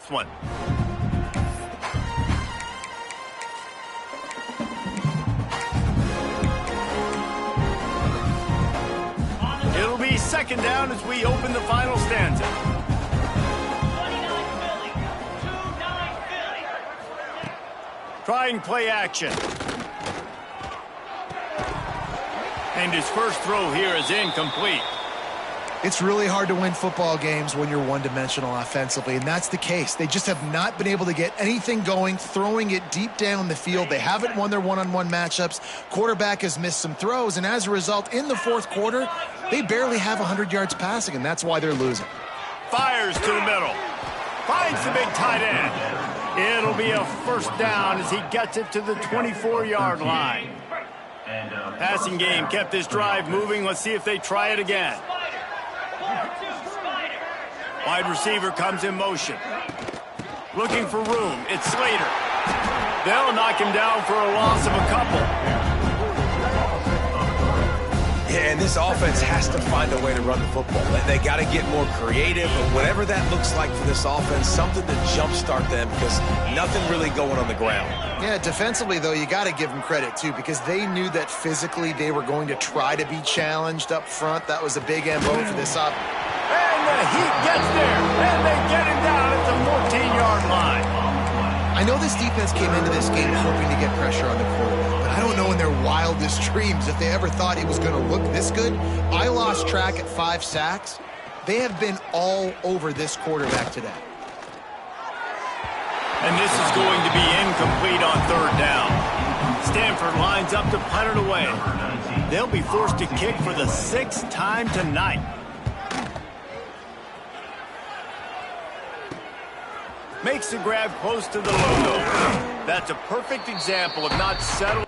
this one. It'll be second down as we open the final stanza. 29 Philly. 2-9 Philly. Trying play action. And his first throw here is incomplete. It's really hard to win football games when you're one-dimensional offensively, and that's the case. They just have not been able to get anything going, throwing it deep down the field. They haven't won their one-on-one matchups. Quarterback has missed some throws, and as a result, in the fourth quarter, they barely have 100 yards passing, and that's why they're losing. Fires to the middle. Finds the big tight end. It'll be a first down as he gets it to the 24-yard line. Passing game kept this drive moving. Let's see if they try it again. Wide receiver comes in motion. Looking for room. It's Slater. They'll knock him down for a loss of a couple. Yeah, and this offense has to find a way to run the football. They got to get more creative, or whatever that looks like for this offense, something to jumpstart them, because nothing really going on the ground. Yeah, defensively, though, you got to give them credit, too, because they knew that physically they were going to try to be challenged up front. That was a big MO for this offense. And the heat gets there, and they get him down at the 14-yard line. I know this defense came into this game hoping to get pressure on the quarterback, but I don't know in their wildest dreams if they ever thought he was going to look this good. I lost track at 5 sacks. They have been all over this quarterback today. And this is going to be incomplete on third down. Stanford lines up to punt it away. They'll be forced to kick for the 6th time tonight. Makes the grab close to the logo. That's a perfect example of not settling.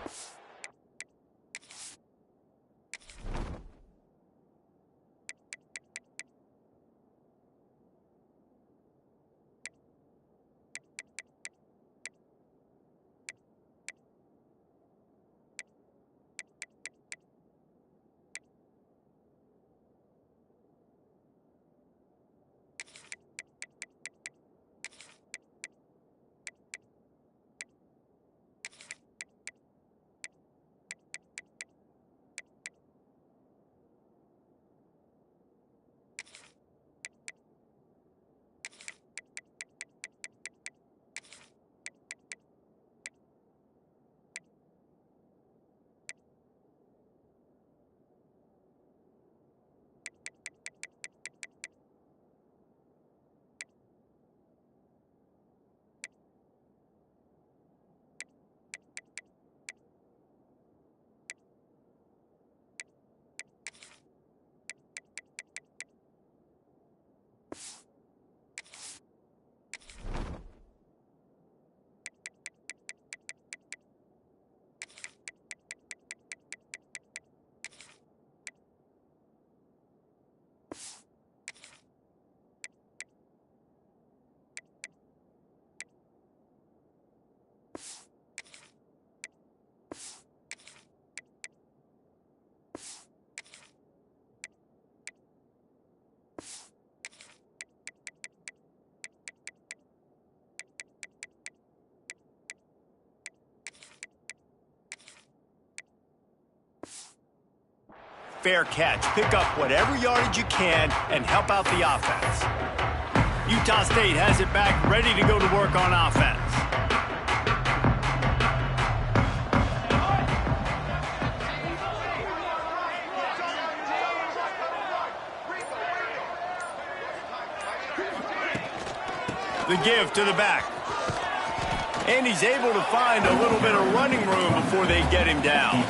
Fair catch. Pick up whatever yardage you can and help out the offense. Utah State has it back, ready to go to work on offense. The give to the back. And he's able to find a little bit of running room before they get him down.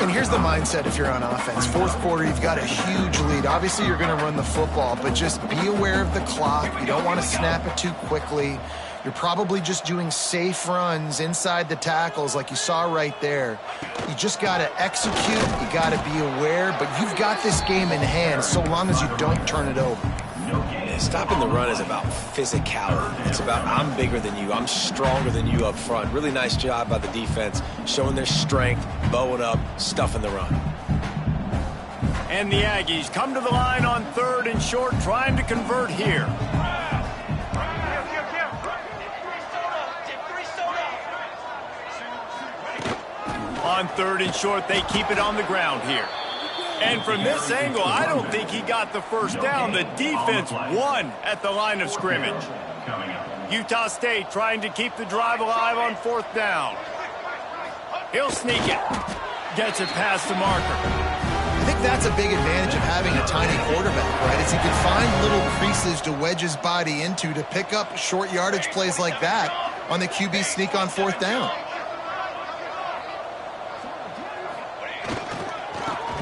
And here's the mindset if you're on offense. Fourth quarter, you've got a huge lead. Obviously, you're going to run the football, but just be aware of the clock. You don't want to snap it too quickly. You're probably just doing safe runs inside the tackles like you saw right there. You just got to execute. You got to be aware, but you've got this game in hand so long as you don't turn it over. Stopping the run is about physicality. It's about I'm bigger than you. I'm stronger than you up front. Really nice job by the defense, showing their strength, bowing up, stuffing the run. And the Aggies come to the line on 3rd and short, trying to convert here. On 3rd and short, they keep it on the ground here. And from this angle, I don't think he got the first down. The defense won at the line of scrimmage. Utah State trying to keep the drive alive on 4th down. He'll sneak it. Gets it past the marker. I think that's a big advantage of having a tiny quarterback, right? Is he can find little creases to wedge his body into to pick up short yardage plays like that on the QB sneak on 4th down.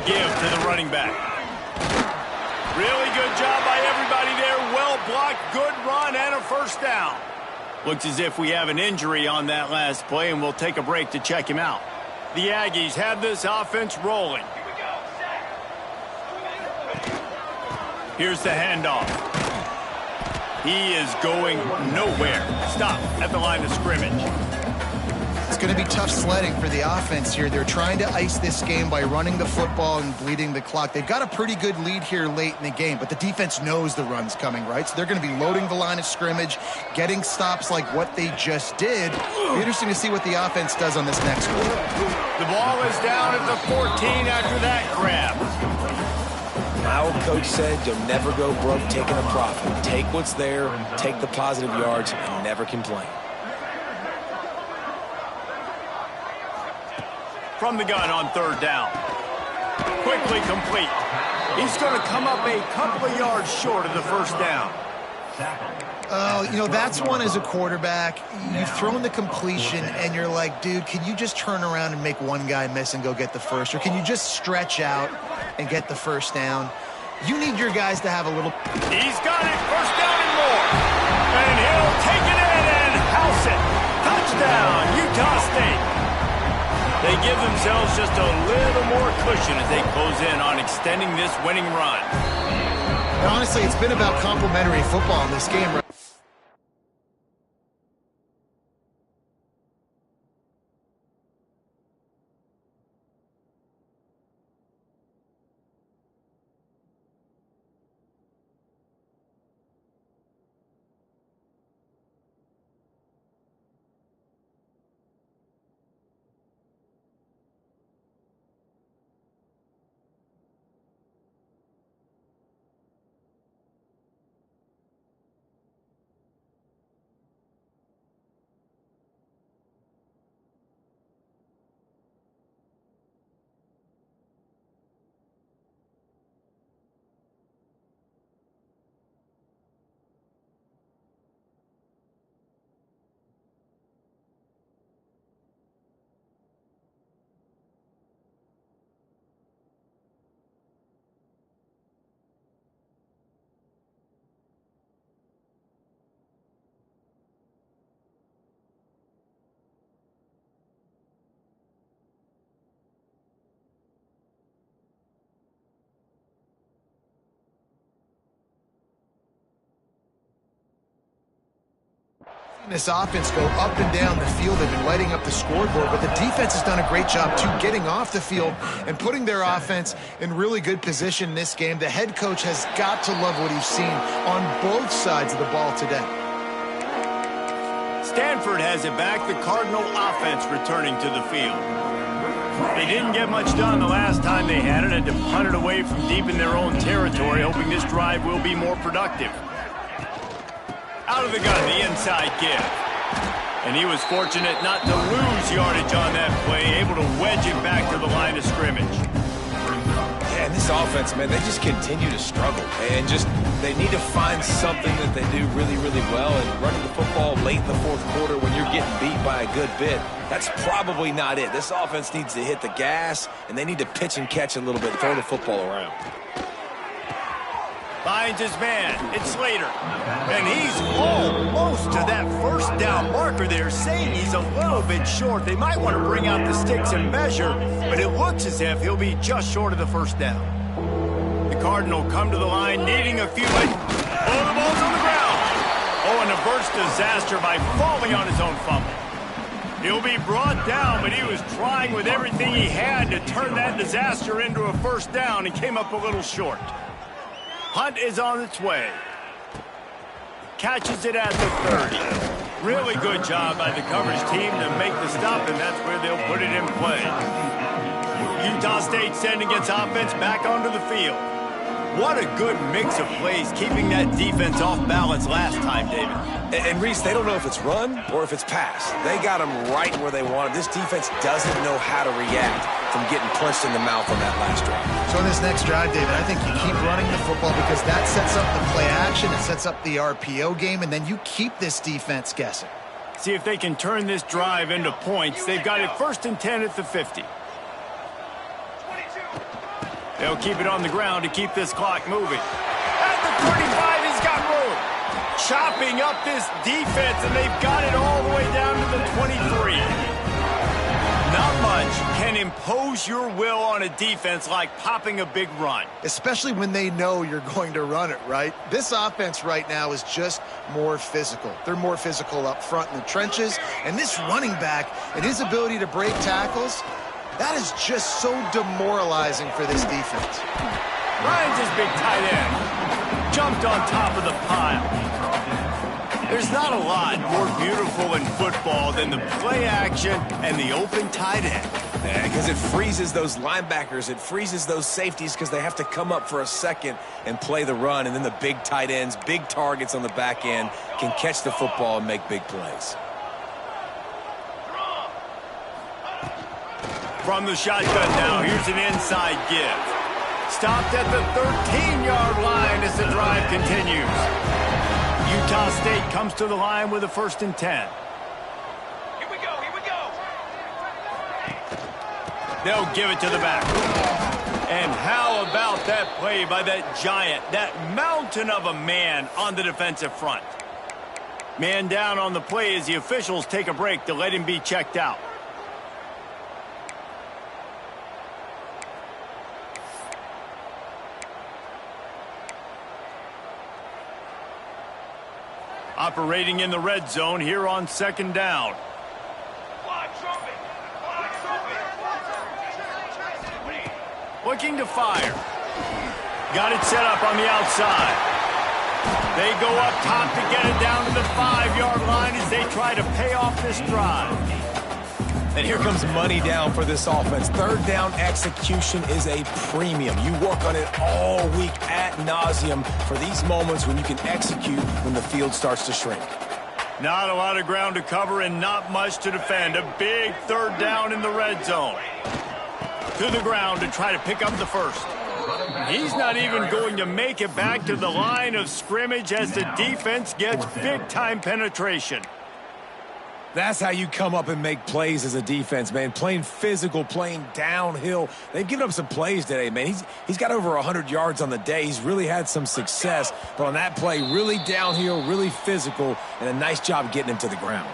Give to the running back. Really good job by everybody there. Well blocked, good run, and a first down. Looks as if we have an injury on that last play, and we'll take a break to check him out. The Aggies have this offense rolling. Here's the handoff. He is going nowhere. Stop at the line of scrimmage. It's going to be tough sledding for the offense here. They're trying to ice this game by running the football and bleeding the clock. They've got a pretty good lead here late in the game, but the defense knows the run's coming, right? So they're going to be loading the line of scrimmage, getting stops like what they just did. It'll be interesting to see what the offense does on this next one. The ball is down at the 14 after that grab. My old coach said you'll never go broke taking a profit. Take what's there, take the positive yards, and never complain. From the gun on 3rd down. Quickly complete. He's going to come up a couple of yards short of the first down. You know, that's one as a quarterback. You've thrown the completion, and you're like, dude, can you just turn around and make one guy miss and go get the first? Or can you just stretch out and get the first down? You need your guys to have a little... He's got it. First down and more. And he'll take it in and house it. Touchdown, Utah State. They give themselves just a little more cushion as they close in on extending this winning run. Honestly, it's been about complimentary football in this game, right? This offense go up and down the field. They've been lighting up the scoreboard, but the defense has done a great job, too, getting off the field and putting their offense in really good position in this game. The head coach has got to love what he's seen on both sides of the ball today. Stanford has it back, the Cardinal offense returning to the field. They didn't get much done the last time they had it, and to punt it away from deep in their own territory, hoping this drive will be more productive. Out of the gun, the inside give. And he was fortunate not to lose yardage on that play, able to wedge it back to the line of scrimmage. Yeah, and this offense, man, they just continue to struggle. And they need to find something that they do really, really well. And running the football late in the 4th quarter when you're getting beat by a good bit, that's probably not it. This offense needs to hit the gas, and they need to pitch and catch a little bit, throw the football around. Finds his man. It's Slater. And he's almost to that first down marker there, saying he's a little bit short. They might want to bring out the sticks and measure, but it looks as if he'll be just short of the first down. The Cardinal come to the line, needing a few. Oh, the ball's on the ground. Oh, and averts disaster by falling on his own fumble. He'll be brought down, but he was trying with everything he had to turn that disaster into a first down and came up a little short. Hunt is on its way. Catches it at the 30. Really good job by the coverage team to make the stop, and that's where they'll put it in play. Utah State sending its offense back onto the field. What a good mix of plays, keeping that defense off balance last time, David. And Reese, they don't know if it's run or if it's pass. They got them right where they want them. This defense doesn't know how to react from getting punched in the mouth on that last drive. So in this next drive, David, I think you keep running the football because that sets up the play action, it sets up the RPO game, and then you keep this defense guessing. See if they can turn this drive into points. They've got it 1st and 10 at the 50. They'll keep it on the ground to keep this clock moving. At the 35, he's got room. Chopping up this defense, and they've got it all the way down to the 23. Not much can impose your will on a defense like popping a big run. Especially when they know you're going to run it, right? This offense right now is just more physical. They're more physical up front in the trenches, and this running back and his ability to break tackles, that is just so demoralizing for this defense. Ryan's his big tight end. Jumped on top of the pile. There's not a lot more beautiful in football than the play action and the open tight end. Yeah, because it freezes those linebackers. It freezes those safeties because they have to come up for a second and play the run. And then the big tight ends, big targets on the back end can catch the football and make big plays. From the shotgun now, here's an inside give. Stopped at the 13-yard line as the drive continues. Utah State comes to the line with a 1st and 10. Here we go, here we go. They'll give it to the back. And how about that play by that giant, that mountain of a man on the defensive front? Man down on the play as the officials take a break to let him be checked out. Operating in the red zone here on 2nd down. Looking to fire. Got it set up on the outside. They go up top to get it down to the 5-yard line as they try to pay off this drive. And here comes money down for this offense. 3rd down execution is a premium. You work on it all week ad nauseum for these moments when you can execute when the field starts to shrink. Not a lot of ground to cover and not much to defend. A big 3rd down in the red zone. To the ground to try to pick up the 1st. He's not even going to make it back to the line of scrimmage as the defense gets big-time penetration. That's how you come up and make plays as a defense, man. Playing physical, playing downhill. They've given up some plays today, man. He's got over 100 yards on the day. He's really had some success. But on that play, really downhill, really physical, and a nice job getting him to the ground.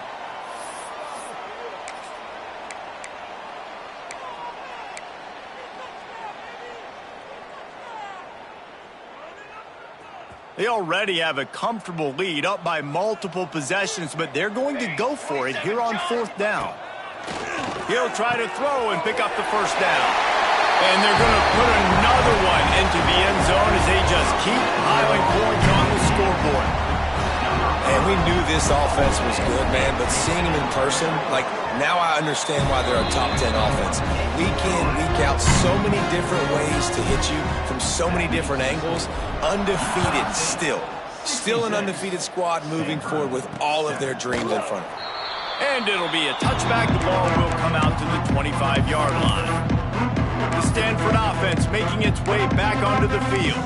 They already have a comfortable lead, up by multiple possessions, but they're going to go for it here on 4th down. He'll try to throw and pick up the 1st down. And they're going to put another one into the end zone as they just keep piling points on the scoreboard. And we knew this offense was good, man, but seeing them in person, like, now I understand why they're a top 10 offense. Week in, week out, so many different ways to hit you from so many different angles. Undefeated still. Still an undefeated squad moving forward with all of their dreams in front of them. And it'll be a touchback. The ball will come out to the 25-yard line. The Stanford offense making its way back onto the field.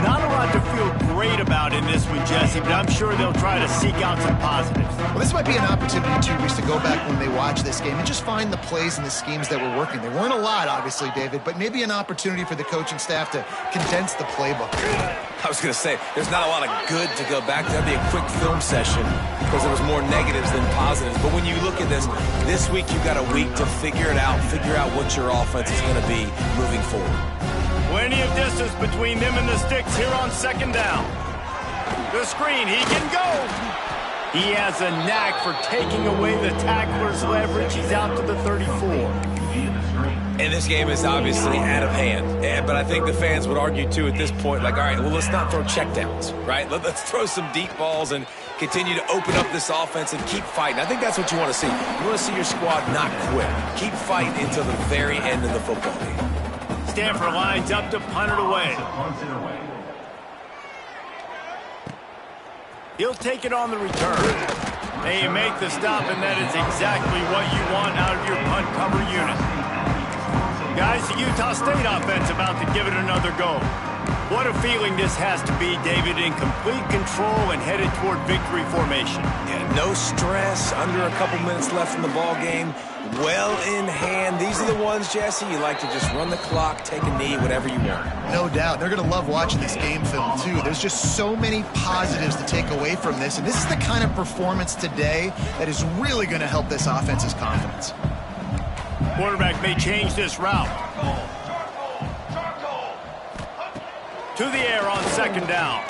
Not a lot to feel great about in this one, Jesse, but I'm sure they'll try to seek out some positives. Well, this might be an opportunity, too, Reese, to go back when they watch this game and just find the plays and the schemes that were working. There weren't a lot, obviously, David, but maybe an opportunity for the coaching staff to condense the playbook. I was going to say, there's not a lot of good to go back to. That'd be a quick film session because there was more negatives than positives. But when you look at this week you've got a week to figure it out, figure out what your offense is going to be moving forward. Plenty of distance between them and the sticks here on 2nd down. The screen, he can go. He has a knack for taking away the tackler's leverage. He's out to the 34. And this game is obviously out of hand. But I think the fans would argue, too, at this point, like, all right, well, let's not throw checkdowns, right? Let's throw some deep balls and continue to open up this offense and keep fighting. I think that's what you want to see. You want to see your squad not quit. Keep fighting until the very end of the football game. Stanford lines up to punt it away. He'll take it on the return. And you make the stop, and that is exactly what you want out of your punt cover unit. Guys, the Utah State offense about to give it another go. What a feeling this has to be, David, in complete control and headed toward victory formation. Yeah, no stress, under a couple minutes left in the ball game, well in hand. These are the ones, Jesse, you like to just run the clock, take a knee, whatever you want. No doubt. They're going to love watching this game film, too. There's just so many positives to take away from this, and this is the kind of performance today that is really going to help this offense's confidence. Quarterback may change this route. To the air on second down.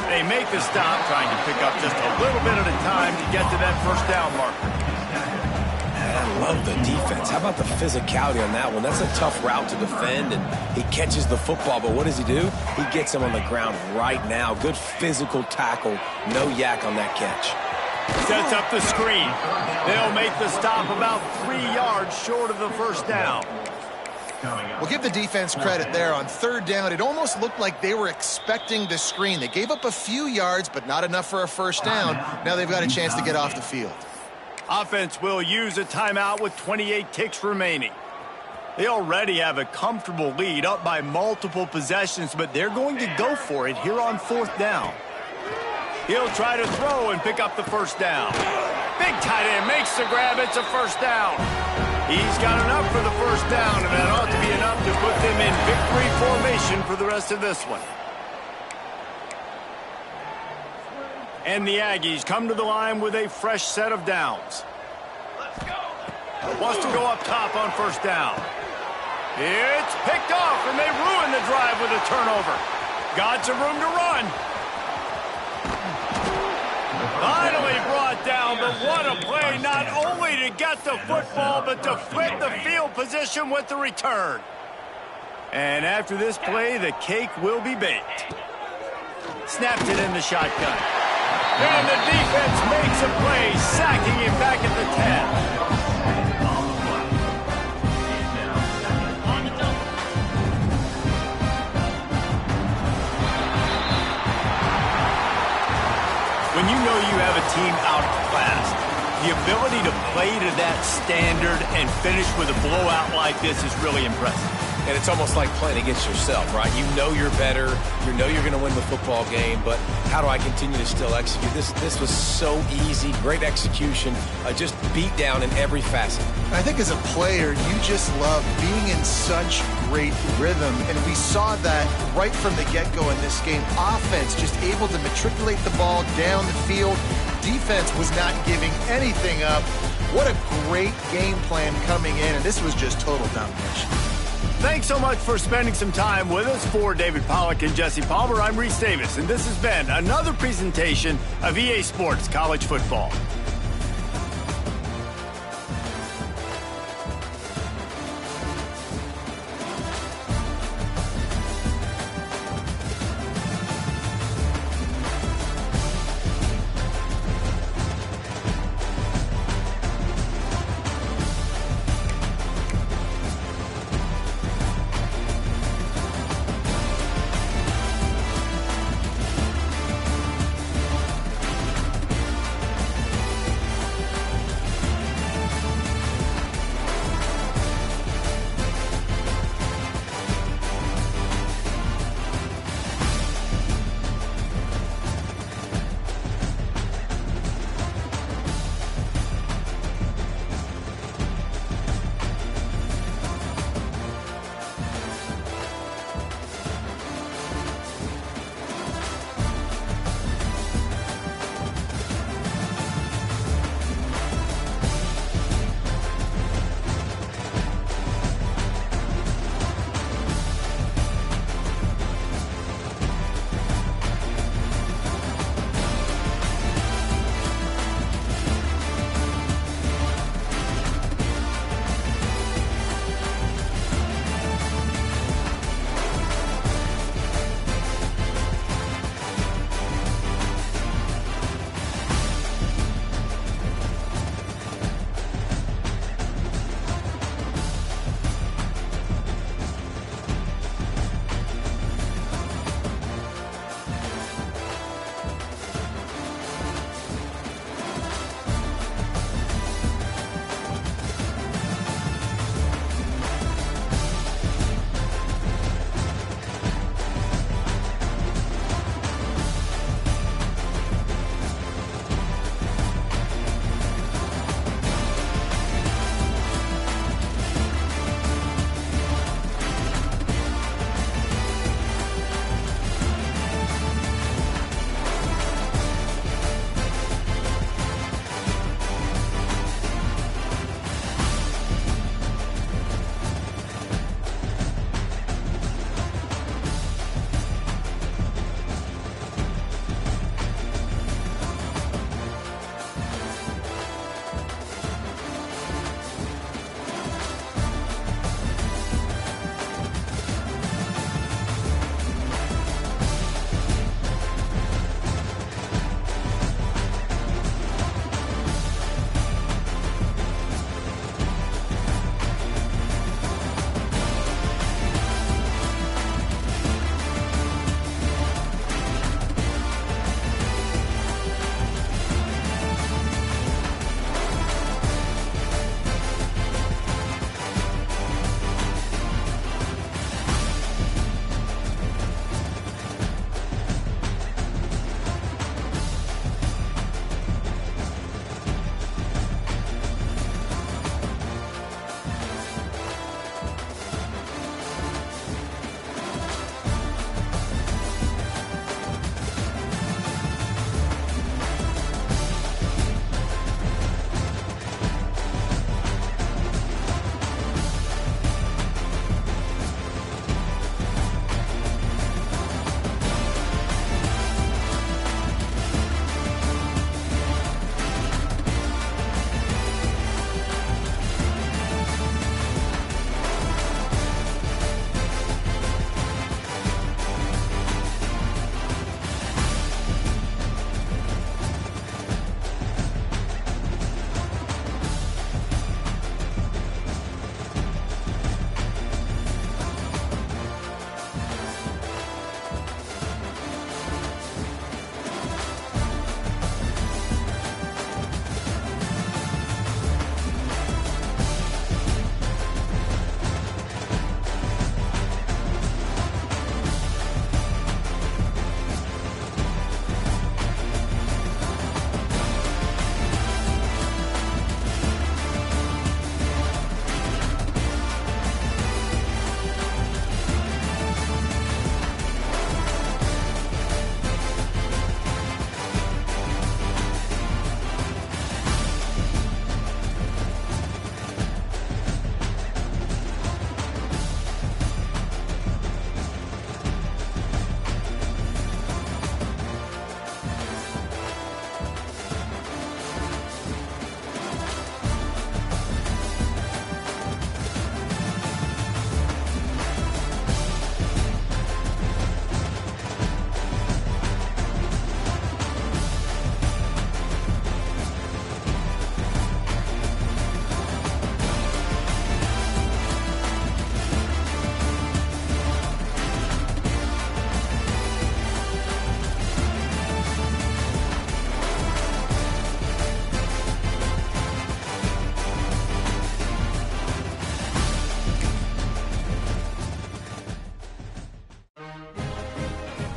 They make the stop, trying to pick up just a little bit at a time to get to that first down marker. I love the defense. How about the physicality on that one? That's a tough route to defend, and he catches the football, but what does he do? He gets him on the ground right now. Good physical tackle. No yak on that catch. Sets up the screen. They'll make the stop about 3 yards short of the first down. We'll give the defense credit there. On third down, it almost looked like they were expecting the screen. They gave up a few yards, but not enough for a first down. Now they've got a chance to get off the field. Offense will use a timeout with 28 ticks remaining. They already have a comfortable lead, up by multiple possessions, but they're going to go for it here on fourth down. He'll try to throw and pick up the first down. Big tight end makes the grab. It's a first down. He's got enough for the first down, and that ought to be enough to put them in victory formation for the rest of this one. And the Aggies come to the line with a fresh set of downs. Let's go. Wants to go up top on first down. It's picked off, and they ruin the drive with a turnover. Got some room to run. Finally brought down, but what a play, not only to get the football, but to flip the field position with the return. And after this play, the cake will be baked. Snapped it in the shotgun. And the defense makes a play, sacking him back at the 10. When you know you have a team outclassed, the ability to play to that standard and finish with a blowout like this is really impressive. And it's almost like playing against yourself, right? You know you're better. You know you're going to win the football game, but how do I continue to still execute? This was so easy, great execution, just beat down in every facet. I think as a player, you just love being in such great rhythm, and we saw that right from the get-go in this game. Offense just able to matriculate the ball down the field. Defense was not giving anything up. What a great game plan coming in, and this was just total domination. Thanks so much for spending some time with us. For David Pollack and Jesse Palmer, I'm Reese Davis, and this has been another presentation of EA Sports College Football.